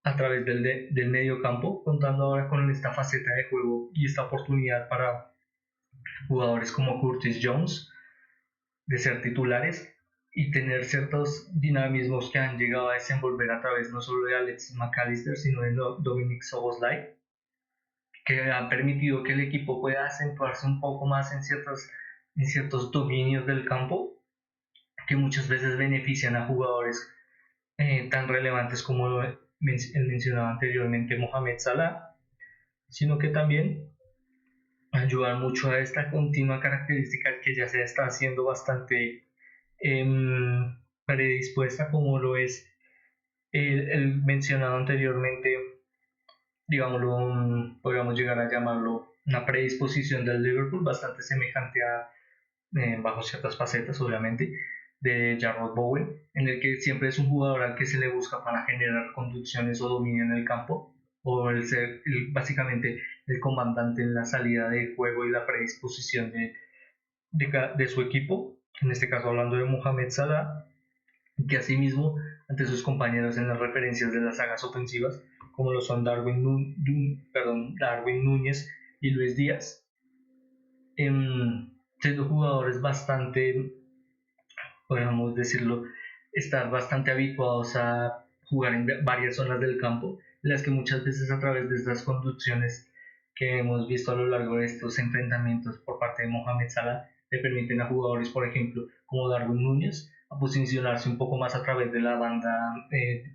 a través del medio campo, contando ahora con esta faceta de juego y esta oportunidad para jugadores como Curtis Jones de ser titulares y tener ciertos dinamismos que han llegado a desenvolver a través no solo de Alexis McAllister, sino de Dominic Szoboszlai, que han permitido que el equipo pueda acentuarse un poco más en ciertos dominios del campo, que muchas veces benefician a jugadores tan relevantes como el mencionado anteriormente Mohamed Salah, sino que también ayudan mucho a esta continua característica que ya se está haciendo bastante predispuesta, como lo es el mencionado anteriormente, digámoslo, podríamos llegar a llamarlo una predisposición del Liverpool bastante semejante a, bajo ciertas facetas obviamente, de Jarrod Bowen, en el que siempre es un jugador al que se le busca para generar conducciones o dominio en el campo, o el ser básicamente el comandante en la salida de juego y la predisposición de su equipo, en este caso hablando de Mohamed Salah, que asimismo ante sus compañeros en las referencias de las sagas ofensivas, como lo son Darwin Núñez y Luis Díaz, siendo jugadores bastante, podríamos decirlo, estar bastante habituados a jugar en varias zonas del campo, en las que muchas veces a través de estas conducciones que hemos visto a lo largo de estos enfrentamientos por parte de Mohamed Salah, le permiten a jugadores, por ejemplo, como Darwin Núñez, a posicionarse un poco más a través de la banda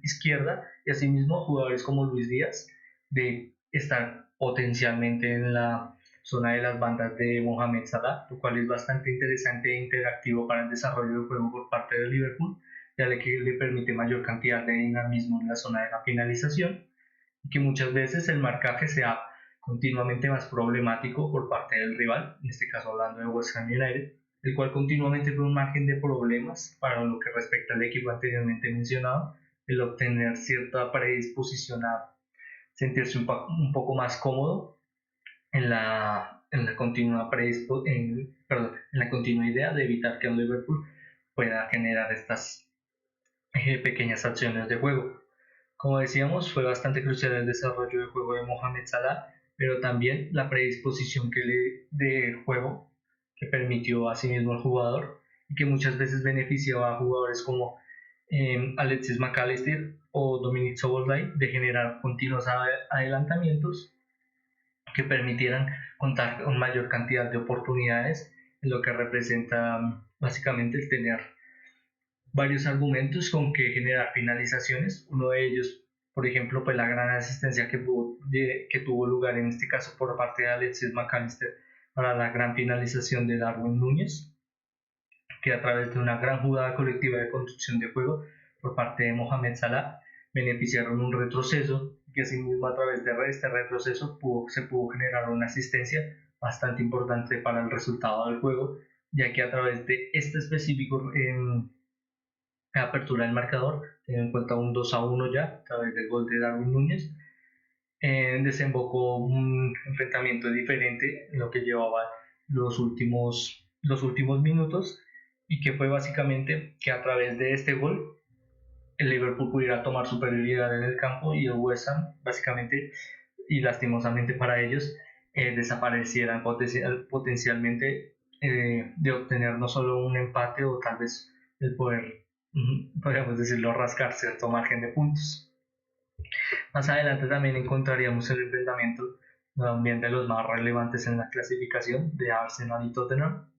izquierda, y asimismo jugadores como Luis Díaz, de estar potencialmente en la zona de las bandas de Mohamed Salah, lo cual es bastante interesante e interactivo para el desarrollo del juego por parte del Liverpool, ya que le permite mayor cantidad de dinamismo en la zona de la finalización y que muchas veces el marcaje sea continuamente más problemático por parte del rival, en este caso hablando de West Ham United, el cual continuamente tiene un margen de problemas para lo que respecta al equipo anteriormente mencionado, el obtener cierta predisposición a sentirse un poco más cómodo en la continua en la continua idea de evitar que el Liverpool pueda generar estas pequeñas acciones de juego. Como decíamos, fue bastante crucial el desarrollo del juego de Mohamed Salah, pero también la predisposición de juego que permitió a sí mismo al jugador y que muchas veces beneficiaba a jugadores como Alexis McAllister o Dominic Szoboszlai de generar continuos adelantamientos que permitieran contar con mayor cantidad de oportunidades, en lo que representa básicamente el tener varios argumentos con que generar finalizaciones. Uno de ellos, por ejemplo, pues la gran asistencia que tuvo lugar en este caso por parte de Alexis McAllister para la gran finalización de Darwin Núñez, que a través de una gran jugada colectiva de construcción de juego por parte de Mohamed Salah beneficiaron un retroceso, que asimismo a través de este retroceso se pudo generar una asistencia bastante importante para el resultado del juego, ya que a través de este específico apertura del marcador, teniendo en cuenta un 2-1 ya a través del gol de Darwin Núñez, desembocó un enfrentamiento diferente en lo que llevaba los últimos minutos, y que fue básicamente que a través de este gol el Liverpool pudiera tomar superioridad en el campo y el West Ham básicamente y lastimosamente para ellos desaparecieran potencialmente de obtener no solo un empate o tal vez el poder, podríamos decirlo, rascar cierto margen de puntos. Más adelante también encontraríamos el enfrentamiento también de los más relevantes en la clasificación de Arsenal y Tottenham,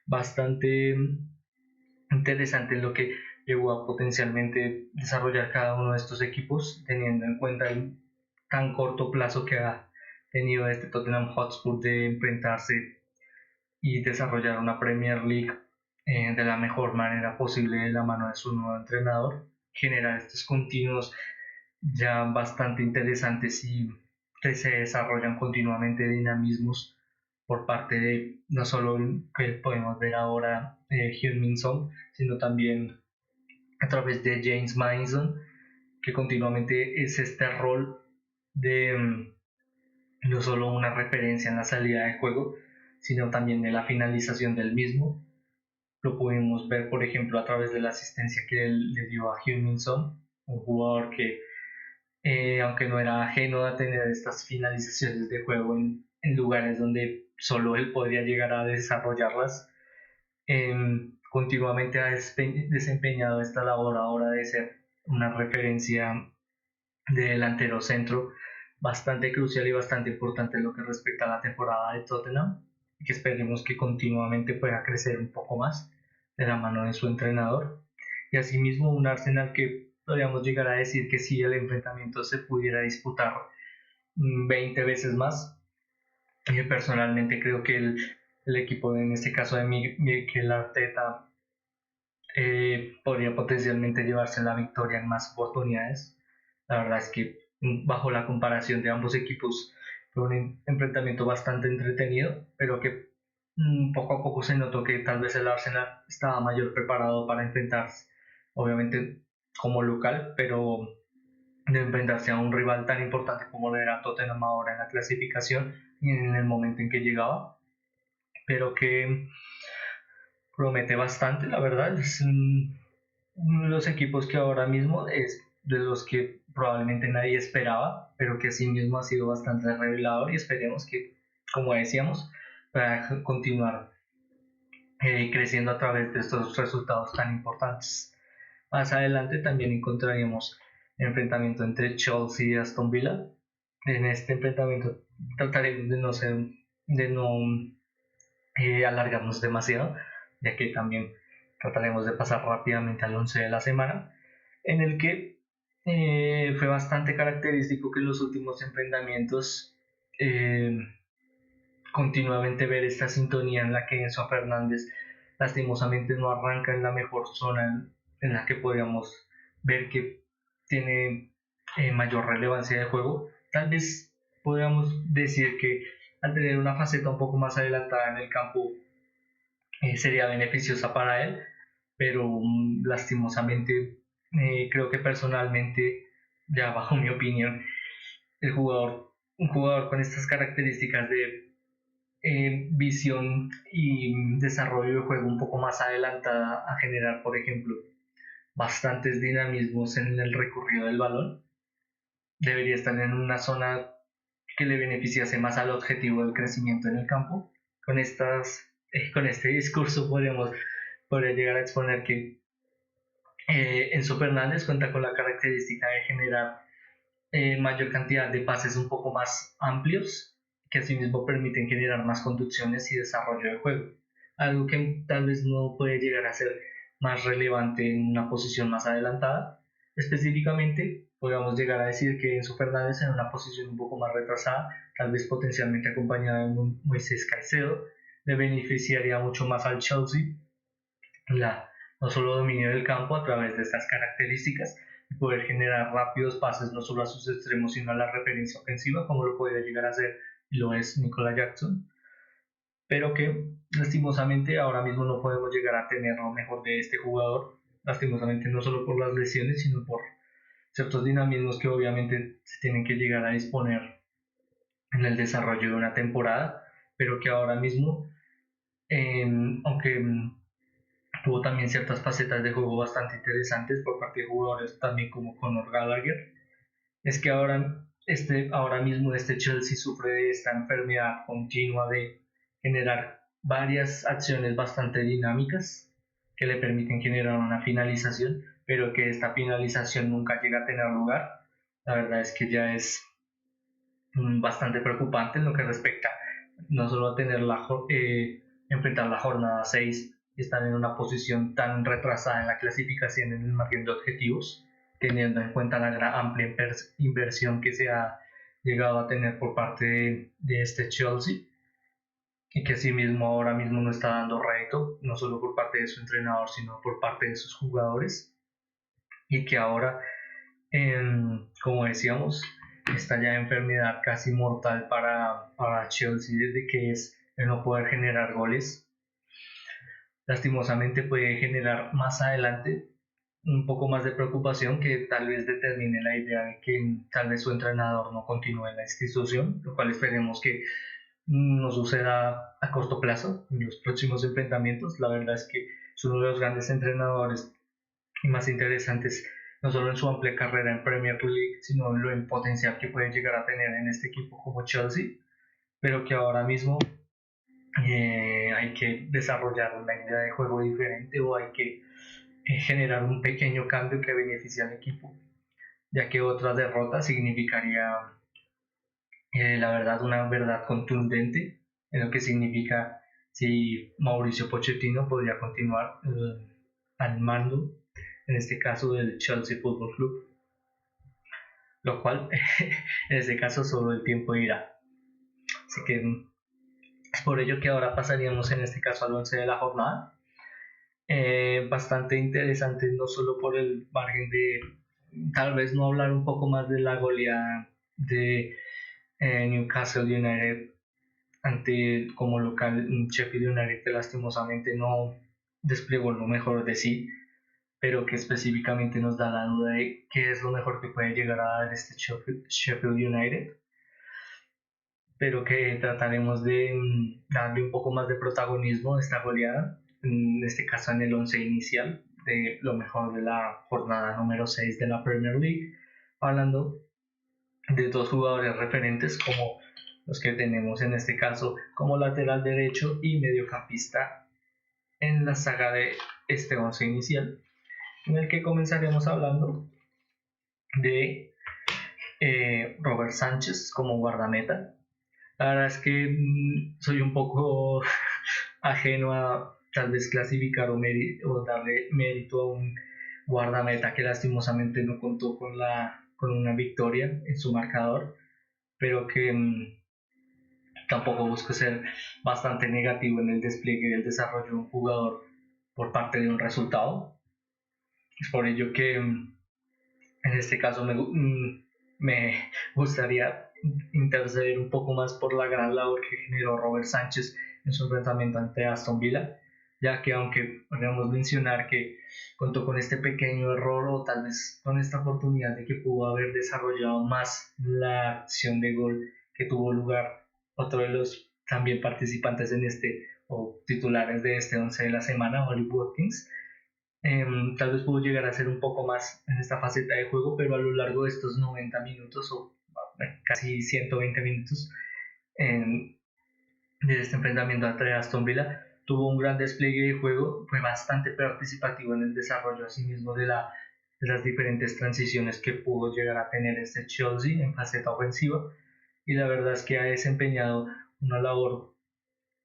bastante interesante en lo que llegó a potencialmente desarrollar cada uno de estos equipos, teniendo en cuenta el tan corto plazo que ha tenido este Tottenham Hotspur de enfrentarse y desarrollar una Premier League de la mejor manera posible de la mano de su nuevo entrenador, generar estos continuos ya bastante interesantes y que se desarrollan continuamente dinamismos por parte de no solo que podemos ver ahora Heung-min Son, sino también a través de James Maddison, que continuamente es este rol de no solo una referencia en la salida de juego, sino también en la finalización del mismo. Lo pudimos ver, por ejemplo, a través de la asistencia que él le dio a Heung-min Son, un jugador que, aunque no era ajeno a tener estas finalizaciones de juego en lugares donde solo él podría llegar a desarrollarlas, continuamente ha desempeñado esta labor ahora de ser una referencia de delantero centro bastante crucial y bastante importante en lo que respecta a la temporada de Tottenham, y que esperemos que continuamente pueda crecer un poco más de la mano de su entrenador. Y asimismo un Arsenal que podríamos llegar a decir que si el enfrentamiento se pudiera disputar 20 veces más, personalmente creo que el equipo, en este caso de Mikel Arteta, podría potencialmente llevarse la victoria en más oportunidades. La verdad es que bajo la comparación de ambos equipos fue un enfrentamiento bastante entretenido, pero que poco a poco se notó que tal vez el Arsenal estaba mayor preparado para enfrentarse, obviamente como local, pero de enfrentarse a un rival tan importante como lo era Tottenham ahora en la clasificación y en el momento en que llegaba, pero que promete bastante, la verdad. Es uno de los equipos que ahora mismo es de los que probablemente nadie esperaba, pero que sí mismo ha sido bastante revelador y esperemos que, como decíamos, pueda continuar creciendo a través de estos resultados tan importantes. Más adelante también encontraríamos el enfrentamiento entre Chelsea y Aston Villa. En este enfrentamiento trataremos de no alargarnos demasiado, ya que también trataremos de pasar rápidamente al 11 de la semana, en el que fue bastante característico que en los últimos enfrentamientos eh, continuamente ver esta sintonía en la que Enzo Fernández lastimosamente no arranca en la mejor zona en la que podríamos ver que tiene mayor relevancia de juego. Tal vez podríamos decir que al tener una faceta un poco más adelantada en el campo sería beneficiosa para él, pero lastimosamente creo que personalmente, ya bajo mi opinión, un jugador con estas características de visión y desarrollo de juego un poco más adelantada a generar, por ejemplo, bastantes dinamismos en el recorrido del balón, debería estar en una zona que le beneficiase más al objetivo del crecimiento en el campo. Con este discurso podría llegar a exponer que Enzo Fernández cuenta con la característica de generar mayor cantidad de pases un poco más amplios, que asimismo permiten generar más conducciones y desarrollo de juego. Algo que tal vez no puede llegar a ser más relevante en una posición más adelantada. Específicamente, podríamos llegar a decir que Enzo Fernández en una posición un poco más retrasada, tal vez potencialmente acompañado de Moisés Caicedo, le beneficiaría mucho más al Chelsea la, no solo dominio del campo a través de estas características y poder generar rápidos pases no solo a sus extremos sino a la referencia ofensiva como lo podría llegar a hacer y lo es Nicola Jackson, pero que lastimosamente ahora mismo no podemos llegar a tener lo mejor de este jugador, lastimosamente no solo por las lesiones sino por ciertos dinamismos que obviamente se tienen que llegar a disponer en el desarrollo de una temporada, pero que ahora mismo, aunque tuvo también ciertas facetas de juego bastante interesantes por parte de jugadores también como Conor Gallagher. Es que ahora mismo este Chelsea sufre de esta enfermedad continua de generar varias acciones bastante dinámicas que le permiten generar una finalización, pero que esta finalización nunca llega a tener lugar. La verdad es que ya es bastante preocupante en lo que respecta no solo a tener enfrentar la jornada 6 y estar en una posición tan retrasada en la clasificación en el margen de objetivos, teniendo en cuenta la gran amplia inversión que se ha llegado a tener por parte de este Chelsea y que asimismo ahora mismo no está dando rédito, no solo por parte de su entrenador, sino por parte de sus jugadores, y que ahora, como decíamos, esta ya enfermedad casi mortal para Chelsea desde que es el no poder generar goles. Lastimosamente puede generar más adelante un poco más de preocupación que tal vez determine la idea de que tal vez su entrenador no continúe en la institución, lo cual esperemos que no suceda a corto plazo en los próximos enfrentamientos. La verdad es que es uno de los grandes entrenadores y más interesantes, no solo en su amplia carrera en Premier League, sino en lo en potencial que puede llegar a tener en este equipo como Chelsea, pero que ahora mismo hay que desarrollar una idea de juego diferente o hay que generar un pequeño cambio que beneficie al equipo, ya que otra derrota significaría, la verdad, una verdad contundente en lo que significa si Mauricio Pochettino podría continuar al mando, en este caso del Chelsea Football Club, lo cual en este caso solo el tiempo dirá. Así que es por ello que ahora pasaríamos en este caso al 11 de la jornada. Bastante interesante, no solo por el margen de tal vez no hablar un poco más de la goleada de Newcastle United ante como local Sheffield United, que lastimosamente no desplegó lo mejor de sí, pero que específicamente nos da la duda de qué es lo mejor que puede llegar a dar este Sheffield United, pero que trataremos de darle un poco más de protagonismo a esta goleada, en este caso en el 11 inicial de lo mejor de la jornada número 6 de la Premier League, hablando de dos jugadores referentes como los que tenemos en este caso como lateral derecho y mediocampista en la saga de este 11 inicial, en el que comenzaremos hablando de Robert Sánchez como guardameta. La verdad es que soy un poco ajeno a tal vez clasificar o darle mérito a un guardameta que lastimosamente no contó con una victoria en su marcador, pero que tampoco busco ser bastante negativo en el despliegue y el desarrollo de un jugador por parte de un resultado. Es por ello que en este caso me gustaría interceder un poco más por la gran labor que generó Robert Sánchez en su enfrentamiento ante Aston Villa, ya que aunque podríamos mencionar que contó con este pequeño error o tal vez con esta oportunidad de que pudo haber desarrollado más la acción de gol que tuvo lugar otro de los también participantes en este o titulares de este 11 de la semana, Ollie Watkins, tal vez pudo llegar a ser un poco más en esta faceta de juego, pero a lo largo de estos 90 minutos o casi 120 minutos de este enfrentamiento ante Aston Villa, tuvo un gran despliegue de juego, fue bastante participativo en el desarrollo asimismo de las diferentes transiciones que pudo llegar a tener este Chelsea en faceta ofensiva, y la verdad es que ha desempeñado una labor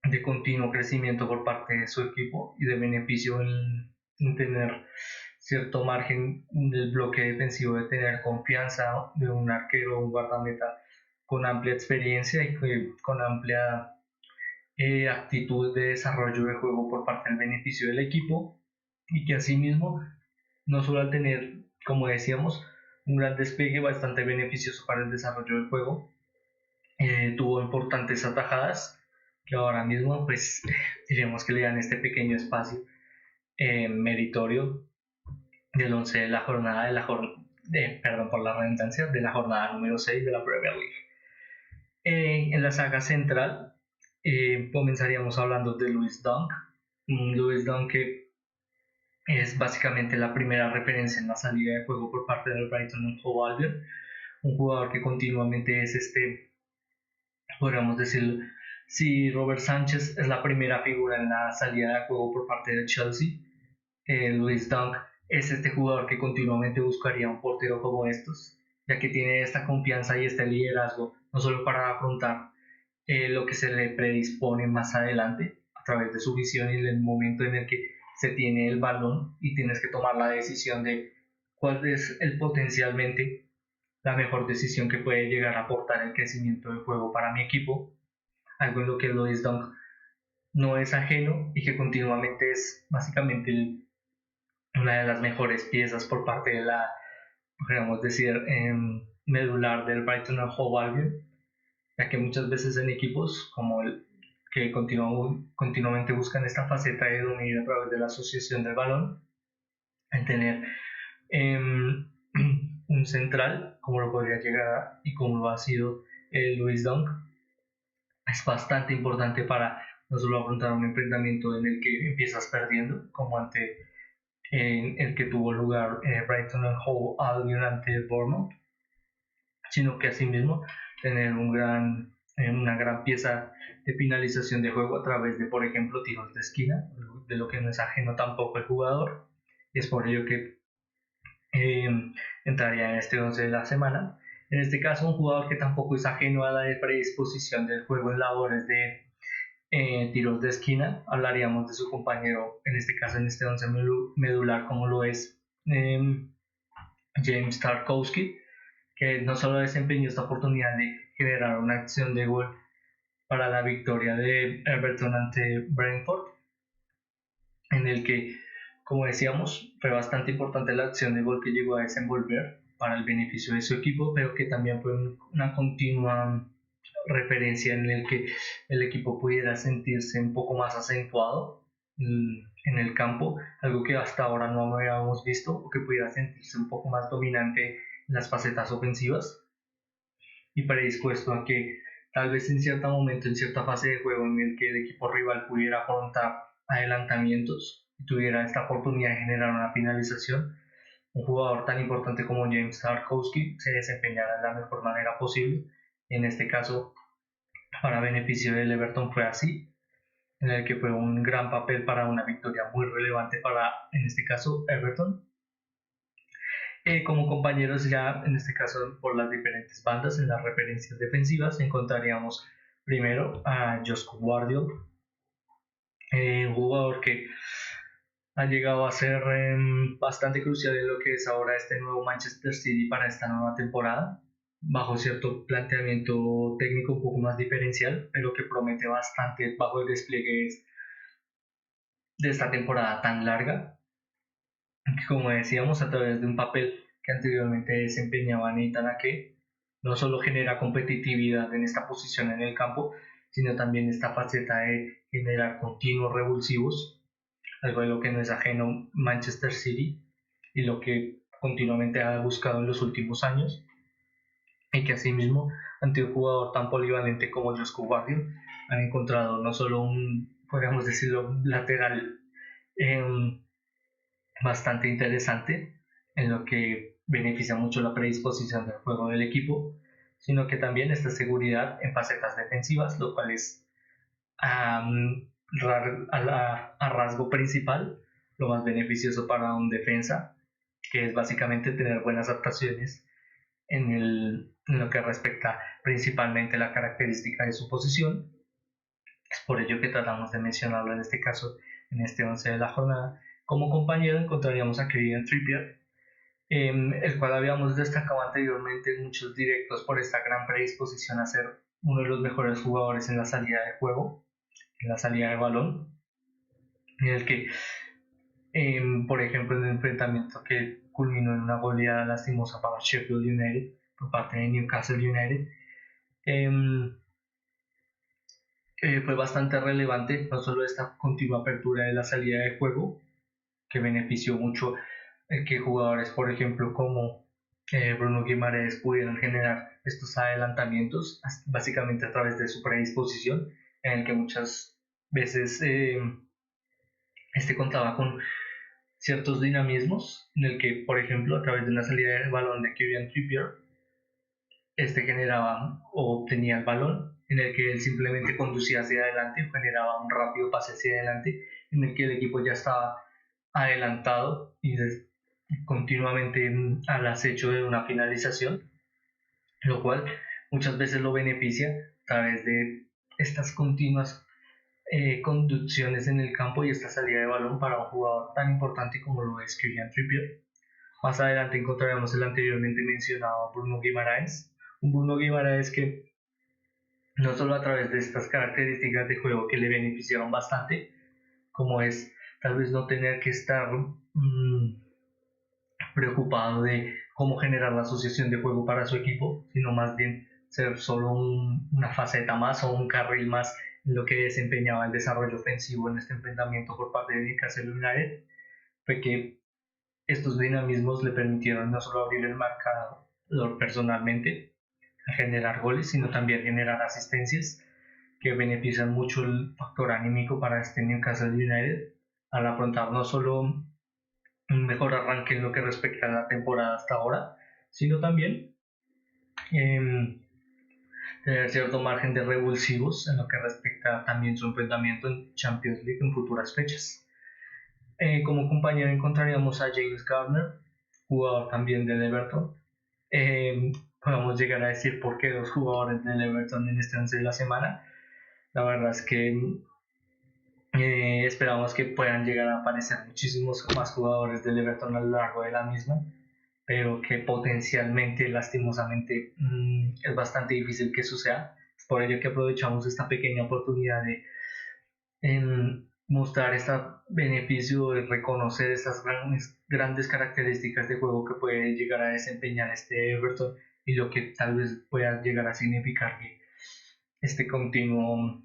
de continuo crecimiento por parte de su equipo y de beneficio en tener cierto margen del bloque defensivo, de tener confianza de un arquero o un guardameta con amplia experiencia y con amplia actitud de desarrollo de juego por parte del beneficio del equipo, y que asimismo no solo al tener, como decíamos, un gran despegue bastante beneficioso para el desarrollo del juego, tuvo importantes atajadas que ahora mismo pues diremos que le dan este pequeño espacio meritorio del 11 de la jornada perdón por la redundancia, de la jornada número 6 de la Premier League. En la saga central comenzaríamos hablando de Lewis Dunk. Lewis Dunk que es básicamente la primera referencia en la salida de juego por parte del Brighton and Hove Albion, un jugador que continuamente es podríamos decir, si Robert Sánchez es la primera figura en la salida de juego por parte del Chelsea, Lewis Dunk es este jugador que continuamente buscaría un portero como estos, ya que tiene esta confianza y este liderazgo, no solo para afrontar lo que se le predispone más adelante a través de su visión y el momento en el que se tiene el balón y tienes que tomar la decisión de cuál es el potencialmente la mejor decisión que puede llegar a aportar el crecimiento del juego para mi equipo, algo en lo que Lewis Dunk no es ajeno y que continuamente es básicamente una de las mejores piezas por parte de la, podríamos decir, medular del Brighton and Hove Albion, ya que muchas veces en equipos como el que continuamente buscan esta faceta de dominio a través de la asociación del balón, en tener un central, como lo podría llegar y como lo ha sido Luis Dunk, es bastante importante para no solo afrontar un enfrentamiento en el que empiezas perdiendo, como ante el que tuvo lugar Brighton and Hove Albion ante Bournemouth, sino que asimismo tener una gran pieza de finalización de juego a través de, por ejemplo, tiros de esquina, de lo que no es ajeno tampoco el jugador, y es por ello que eh, entraría en este 11 de la semana. En este caso, un jugador que tampoco es ajeno a la predisposición del juego en labores de tiros de esquina, hablaríamos de su compañero, en este caso en este 11 medular, como lo es James Tarkowski, que no solo desempeñó esta oportunidad de generar una acción de gol para la victoria de Everton ante Brentford, en el que, como decíamos, fue bastante importante la acción de gol que llegó a desenvolver para el beneficio de su equipo, pero que también fue una continua referencia en el que el equipo pudiera sentirse un poco más acentuado en el campo, algo que hasta ahora no habíamos visto, o que pudiera sentirse un poco más dominante en las facetas ofensivas y predispuesto a que tal vez en cierto momento, en cierta fase de juego en el que el equipo rival pudiera afrontar adelantamientos y tuviera esta oportunidad de generar una finalización, un jugador tan importante como James Tarkowski se desempeñará de la mejor manera posible. En este caso, para beneficio del Everton fue así, en el que fue un gran papel para una victoria muy relevante para, en este caso, Everton. Como compañeros ya, en este caso, por las diferentes bandas, en las referencias defensivas, encontraríamos primero a Josko Gvardiol, un jugador que ha llegado a ser bastante crucial en lo que es ahora este nuevo Manchester City para esta nueva temporada, bajo cierto planteamiento técnico un poco más diferencial, pero que promete bastante bajo el despliegue de esta temporada tan larga, que como decíamos, a través de un papel que anteriormente desempeñaba Nathan Ake, no solo genera competitividad en esta posición en el campo, sino también esta faceta de generar continuos revulsivos, algo de lo que no es ajeno Manchester City y lo que continuamente ha buscado en los últimos años, y que asimismo ante un jugador tan polivalente como Josko Gvardiol han encontrado no solo un, podríamos decirlo, lateral eh, bastante interesante en lo que beneficia mucho la predisposición del juego del equipo, sino que también esta seguridad en facetas defensivas, lo cual es um, a rasgo principal lo más beneficioso para un defensa, que es básicamente tener buenas actuaciones en lo que respecta principalmente la característica de su posición. Es por ello que tratamos de mencionarlo en este caso, en este 11 de la jornada. Como compañero encontraríamos a Kieran Trippier, el cual habíamos destacado anteriormente en muchos directos por esta gran predisposición a ser uno de los mejores jugadores en la salida de juego, en la salida de balón, en el que, por ejemplo, en el enfrentamiento que culminó en una goleada lastimosa para Sheffield United por parte de Newcastle United, fue bastante relevante no solo esta continua apertura de la salida de juego, que benefició mucho que jugadores, por ejemplo, como Bruno Guimaraes pudieran generar estos adelantamientos, básicamente a través de su predisposición, en el que muchas veces este contaba con ciertos dinamismos, en el que, por ejemplo, a través de una salida de balón de Kieran Trippier, este generaba o obtenía el balón, en el que él simplemente conducía hacia adelante, generaba un rápido pase hacia adelante, en el que el equipo ya estaba adelantado y continuamente al acecho de una finalización, lo cual muchas veces lo beneficia a través de estas continuas conducciones en el campo y esta salida de balón para un jugador tan importante como lo es Kieran Trippier. Más adelante encontraremos el anteriormente mencionado Bruno Guimaraes, un Bruno Guimaraes que no solo a través de estas características de juego que le beneficiaron bastante, como es tal vez no tener que estar preocupado de cómo generar la asociación de juego para su equipo, sino más bien ser solo una faceta más o un carril más en lo que desempeñaba el desarrollo ofensivo en este enfrentamiento por parte de Newcastle United, fue que estos dinamismos le permitieron no solo abrir el marcador personalmente, a generar goles, sino también generar asistencias que benefician mucho el factor anímico para este Newcastle United al afrontar no solo un mejor arranque en lo que respecta a la temporada hasta ahora, sino también eh, tener cierto margen de revulsivos en lo que respecta también su enfrentamiento en Champions League en futuras fechas. Como compañero encontraríamos a James Garner, jugador también del Everton. Podemos llegar a decir por qué dos jugadores del Everton en este 11 de la semana. La verdad es que esperamos que puedan llegar a aparecer muchísimos más jugadores del Everton a lo largo de la misma, pero que potencialmente, lastimosamente, es bastante difícil que suceda. Es por ello que aprovechamos esta pequeña oportunidad de mostrar este beneficio, de reconocer estas grandes características de juego que puede llegar a desempeñar este Everton y lo que tal vez pueda llegar a significar este continuo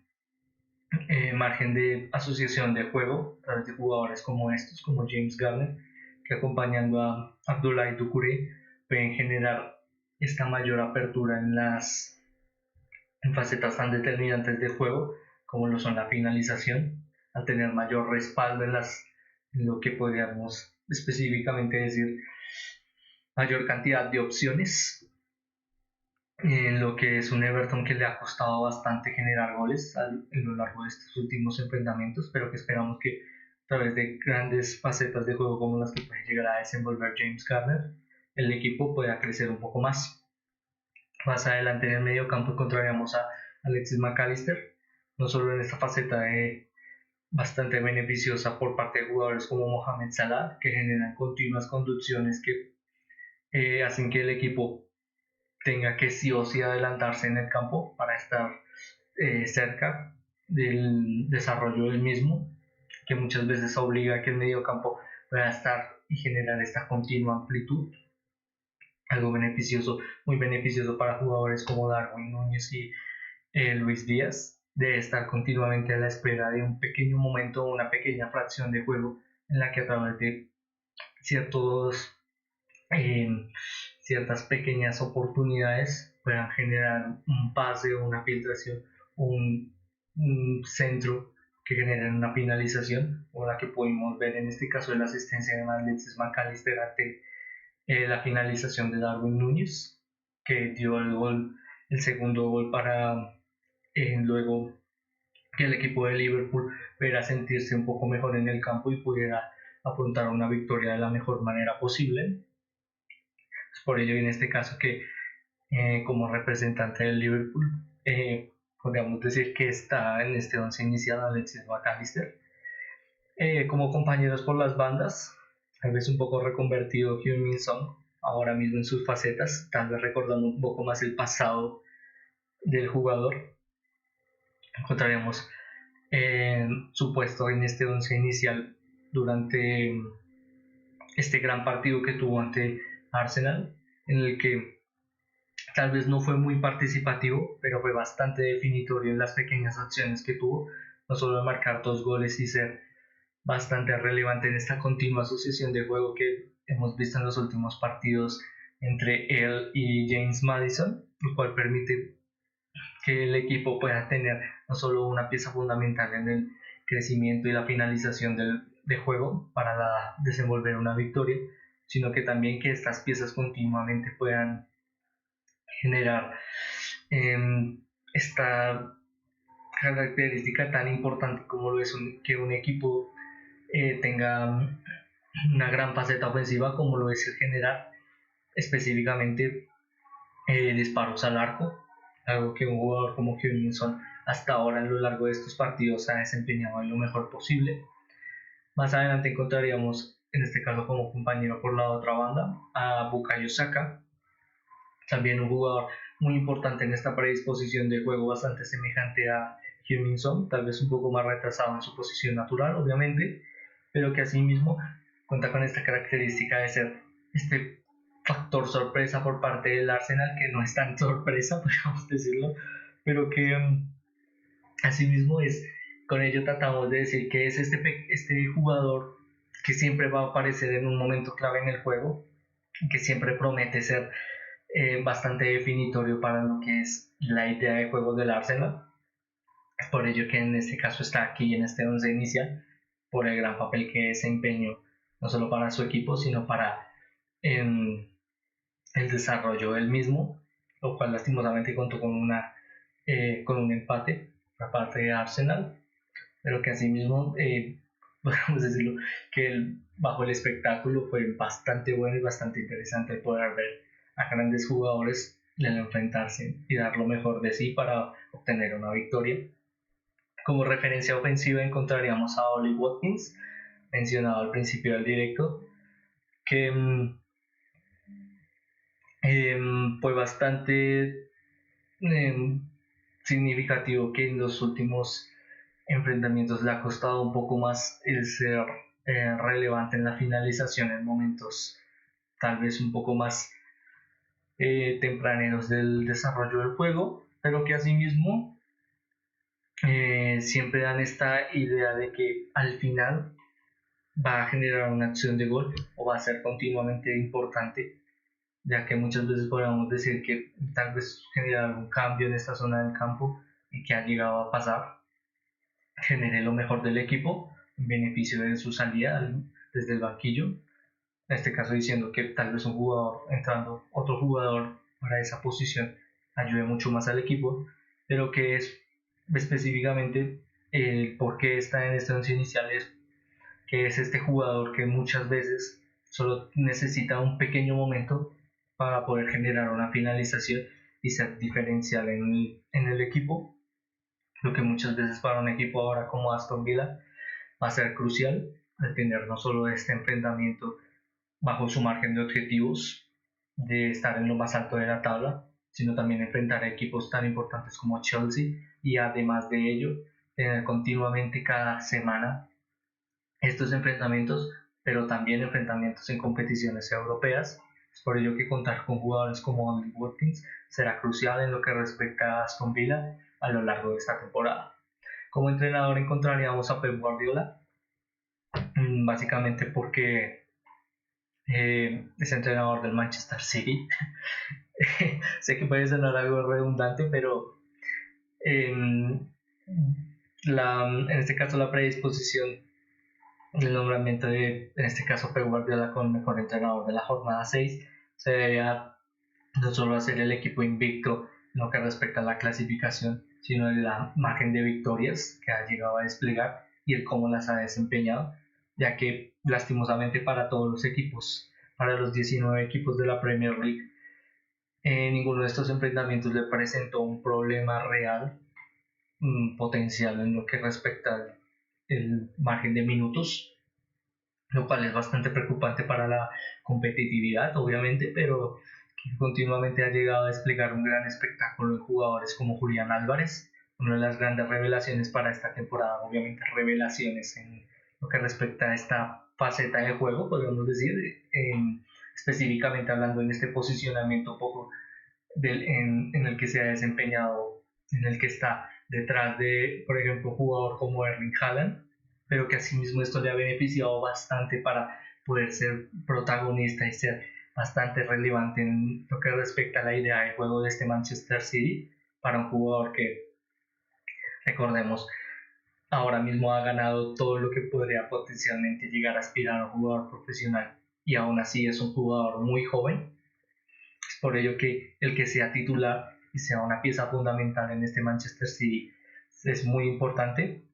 margen de asociación de juego a través de jugadores como estos, como James Garner, que acompañando a Abdoulaye Doucouré pueden generar esta mayor apertura en facetas tan determinantes de juego como lo son la finalización, al tener mayor respaldo en lo que podríamos específicamente decir mayor cantidad de opciones en lo que es un Everton que le ha costado bastante generar goles a lo largo de estos últimos enfrentamientos, pero que esperamos que a través de grandes facetas de juego como las que puede llegar a desenvolver James Garner, el equipo pueda crecer un poco más. Más adelante en el medio campo encontraríamos a Alexis McAllister, no solo en esta faceta bastante beneficiosa por parte de jugadores como Mohamed Salah, que generan continuas conducciones que hacen que el equipo tenga que sí o sí adelantarse en el campo para estar cerca del desarrollo del mismo, que muchas veces obliga a que el medio campo pueda estar y generar esta continua amplitud, algo beneficioso, muy beneficioso para jugadores como Darwin Núñez y Luis Díaz, de estar continuamente a la espera de un pequeño momento o una pequeña fracción de juego en la que a través de ciertos eh, ciertas pequeñas oportunidades puedan generar un pase o una filtración, un, un centro que generen una finalización, o la que pudimos ver en este caso de la asistencia de Alexis McAllister ante la finalización de Darwin Núñez, que dio el segundo gol para luego que el equipo de Liverpool pudiera sentirse un poco mejor en el campo y pudiera afrontar una victoria de la mejor manera posible. Es por ello en este caso que como representante del Liverpool podríamos decir que está en este once inicial Alexis McAllister. Como compañeros por las bandas, tal vez un poco reconvertido Heung-min Son ahora mismo en sus facetas, tal vez recordando un poco más el pasado del jugador. Encontraríamos su puesto en este once inicial durante este gran partido que tuvo ante Arsenal, en el que tal vez no fue muy participativo, pero fue bastante definitorio en las pequeñas acciones que tuvo, no solo de marcar 2 goles y ser bastante relevante en esta continua asociación de juego que hemos visto en los últimos partidos entre él y James Maddison, lo cual permite que el equipo pueda tener no solo una pieza fundamental en el crecimiento y la finalización de juego para desenvolver una victoria, sino que también que estas piezas continuamente puedan generar esta característica tan importante como lo es que un equipo tenga una gran faceta ofensiva como lo es el generar específicamente disparos al arco, algo que un jugador como Hugminson hasta ahora a lo largo de estos partidos ha desempeñado en lo mejor posible. Más adelante encontraríamos en este caso como compañero por la otra banda a Bukayo Saka, también un jugador muy importante en esta predisposición de juego bastante semejante a Hugminson, tal vez un poco más retrasado en su posición natural obviamente, pero que asimismo cuenta con esta característica de ser este factor sorpresa por parte del Arsenal, que no es tan sorpresa, podríamos decirlo, pero que asimismo con ello tratamos de decir que es este jugador que siempre va a aparecer en un momento clave en el juego, que siempre promete ser bastante definitorio para lo que es la idea de juego del Arsenal. Es por ello que en este caso está aquí en este 11 inicial, por el gran papel que desempeñó, no solo para su equipo, sino para el desarrollo del mismo, lo cual lastimosamente contó con un empate por parte de Arsenal, pero que asimismo, podemos decirlo, que bajo el espectáculo fue bastante bueno y bastante interesante poder ver a grandes jugadores en enfrentarse y dar lo mejor de sí para obtener una victoria. Como referencia ofensiva encontraríamos a Ollie Watkins, mencionado al principio del directo, que fue bastante significativo, que en los últimos enfrentamientos le ha costado un poco más el ser relevante en la finalización en momentos tal vez un poco más tempraneros del desarrollo del juego, pero que asimismo siempre dan esta idea de que al final va a generar una acción de gol o va a ser continuamente importante, ya que muchas veces podríamos decir que tal vez generar algún cambio en esta zona del campo y que ha llegado a pasar, genere lo mejor del equipo en beneficio de su salida desde el banquillo, en este caso diciendo que tal vez un jugador entrando otro jugador para esa posición ayude mucho más al equipo, pero que es específicamente el por qué está en este once inicial, es que es este jugador que muchas veces solo necesita un pequeño momento para poder generar una finalización y ser diferencial en el equipo, lo que muchas veces para un equipo ahora como Aston Villa va a ser crucial al tener no solo este enfrentamiento bajo su margen de objetivos de estar en lo más alto de la tabla, sino también enfrentar a equipos tan importantes como Chelsea y además de ello tener continuamente cada semana estos enfrentamientos, pero también enfrentamientos en competiciones europeas. Es por ello que contar con jugadores como Ollie Watkins será crucial en lo que respecta a Aston Villa a lo largo de esta temporada. Como entrenador encontraríamos a Pep Guardiola, básicamente porque es entrenador del Manchester City. Sé que puede sonar algo redundante, pero en este caso la predisposición del nombramiento de, en este caso, Pep Guardiola con mejor entrenador de la jornada 6 se debe a no solo hacer el equipo invicto en lo que respecta a la clasificación, sino en la margen de victorias que ha llegado a desplegar y el cómo las ha desempeñado, ya que lastimosamente para todos los equipos, para los 19 equipos de la Premier League, ninguno de estos enfrentamientos le presentó un problema real, potencial en lo que respecta al el margen de minutos, lo cual es bastante preocupante para la competitividad, obviamente, pero que continuamente ha llegado a desplegar un gran espectáculo en jugadores como Julián Álvarez, una de las grandes revelaciones para esta temporada, obviamente revelaciones en lo que respecta a esta faceta de juego, podríamos decir, específicamente hablando en este posicionamiento poco en el que se ha desempeñado, en el que está detrás de, por ejemplo, un jugador como Erling Haaland, pero que asimismo esto le ha beneficiado bastante para poder ser protagonista y ser bastante relevante en lo que respecta a la idea de juego de este Manchester City, para un jugador que, recordemos, ahora mismo ha ganado todo lo que podría potencialmente llegar a aspirar a un jugador profesional y aún así es un jugador muy joven. Es por ello que el que sea titular y sea una pieza fundamental en este Manchester City es muy importante,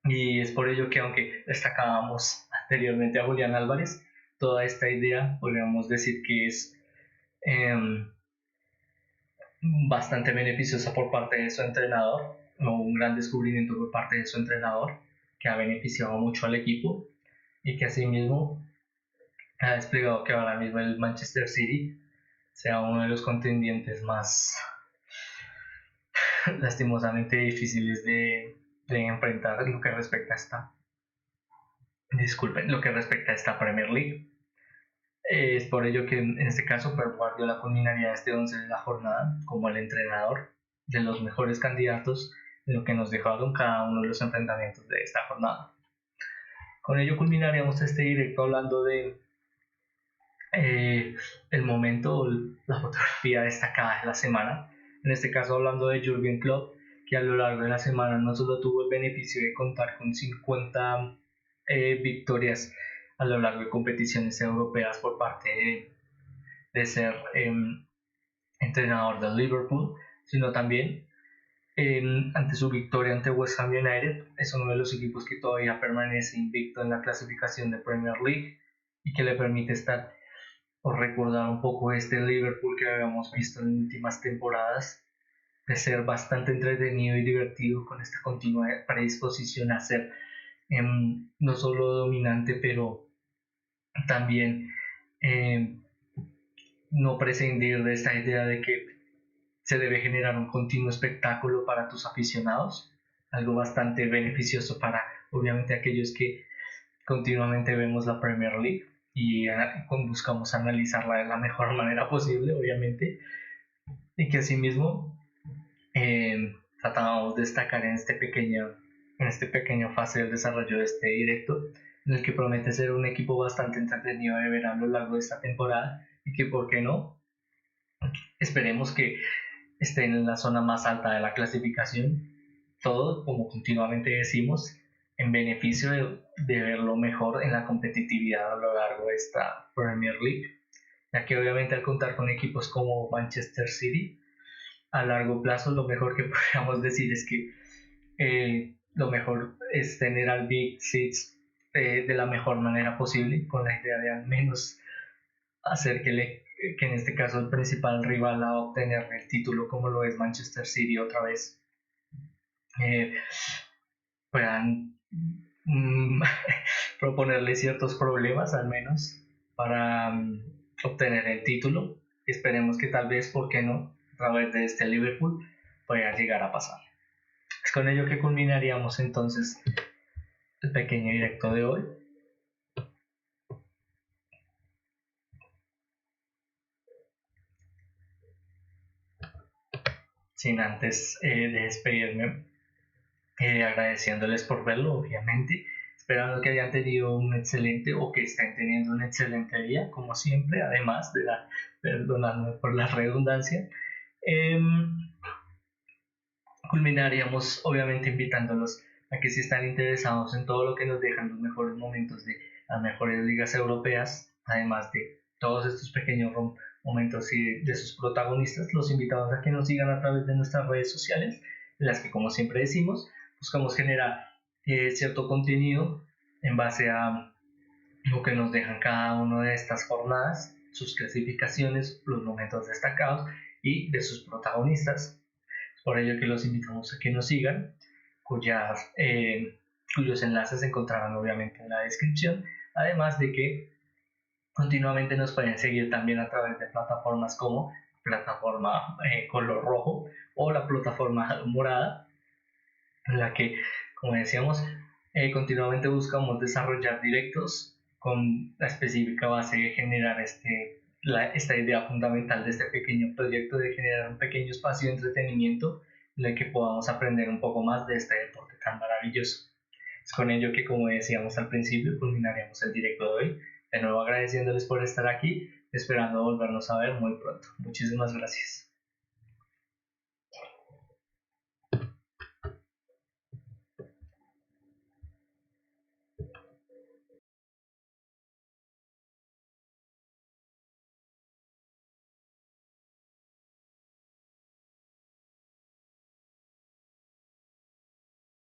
y es por ello que aunque destacábamos anteriormente a Julián Álvarez, toda esta idea podríamos decir que es eh, bastante beneficiosa por parte de su entrenador, o un gran descubrimiento por parte de su entrenador, que ha beneficiado mucho al equipo y que asimismo ha desplegado que ahora mismo el Manchester City sea uno de los contendientes más lastimosamente difíciles de enfrentar en lo que respecta a lo que respecta a esta Premier League. Es por ello que en este caso Pep Guardiola culminaría este 11 de la jornada como el entrenador de los mejores candidatos de lo que nos dejaron cada uno de los enfrentamientos de esta jornada. Con ello culminaríamos este directo hablando de el momento, la fotografía destacada de la semana. En este caso hablando de Jürgen Klopp, que a lo largo de la semana no solo tuvo el beneficio de contar con 50 victorias a lo largo de competiciones europeas por parte de ser entrenador del Liverpool, sino también ante su victoria ante West Ham United. Es uno de los equipos que todavía permanece invicto en la clasificación de Premier League y que le permite estar o recordar un poco este Liverpool que habíamos visto en últimas temporadas, de ser bastante entretenido y divertido con esta continua predisposición a ser no solo dominante, pero también no prescindir de esta idea de que se debe generar un continuo espectáculo para tus aficionados, algo bastante beneficioso para obviamente aquellos que continuamente vemos la Premier League y buscamos analizarla de la mejor manera posible, obviamente, y que asimismo tratamos de destacar en este pequeño fase del desarrollo de este directo, en el que promete ser un equipo bastante entretenido de ver a lo largo de esta temporada y que, ¿por qué no? Esperemos que estén en la zona más alta de la clasificación, todo, como continuamente decimos, en beneficio de ver lo mejor en la competitividad a lo largo de esta Premier League, ya que obviamente al contar con equipos como Manchester City, a largo plazo lo mejor que podríamos decir es que lo mejor es tener al Big Six de la mejor manera posible, con la idea de al menos hacer que en este caso el principal rival a obtener el título, como lo es Manchester City otra vez, eh, puedan proponerle ciertos problemas al menos para obtener el título. Esperemos que tal vez, ¿por qué no?, a través de este Liverpool pueda llegar a pasar. Es con ello que culminaríamos entonces el pequeño directo de hoy. Sin antes de despedirme, agradeciéndoles por verlo, obviamente, esperando que hayan tenido un excelente o que estén teniendo un excelente día, como siempre, además de perdonadme por la redundancia. Culminaríamos obviamente invitándolos a que si están interesados en todo lo que nos dejan los mejores momentos de las mejores ligas europeas, además de todos estos pequeños momentos y de sus protagonistas, los invitamos a que nos sigan a través de nuestras redes sociales, en las que, como siempre decimos, buscamos generar cierto contenido en base a lo que nos dejan cada una de estas jornadas, sus clasificaciones, los momentos destacados y de sus protagonistas. Por ello que los invitamos a que nos sigan, cuyos enlaces se encontrarán obviamente en la descripción, además de que continuamente nos pueden seguir también a través de plataformas como plataforma color rojo o la plataforma morada, en la que, como decíamos, continuamente buscamos desarrollar directos con la específica base de generar esta idea fundamental de este pequeño proyecto, de generar un pequeño espacio de entretenimiento en el que podamos aprender un poco más de este deporte tan maravilloso. Es con ello que, como decíamos al principio, culminaremos el directo de hoy. De nuevo agradeciéndoles por estar aquí, esperando volvernos a ver muy pronto. Muchísimas gracias.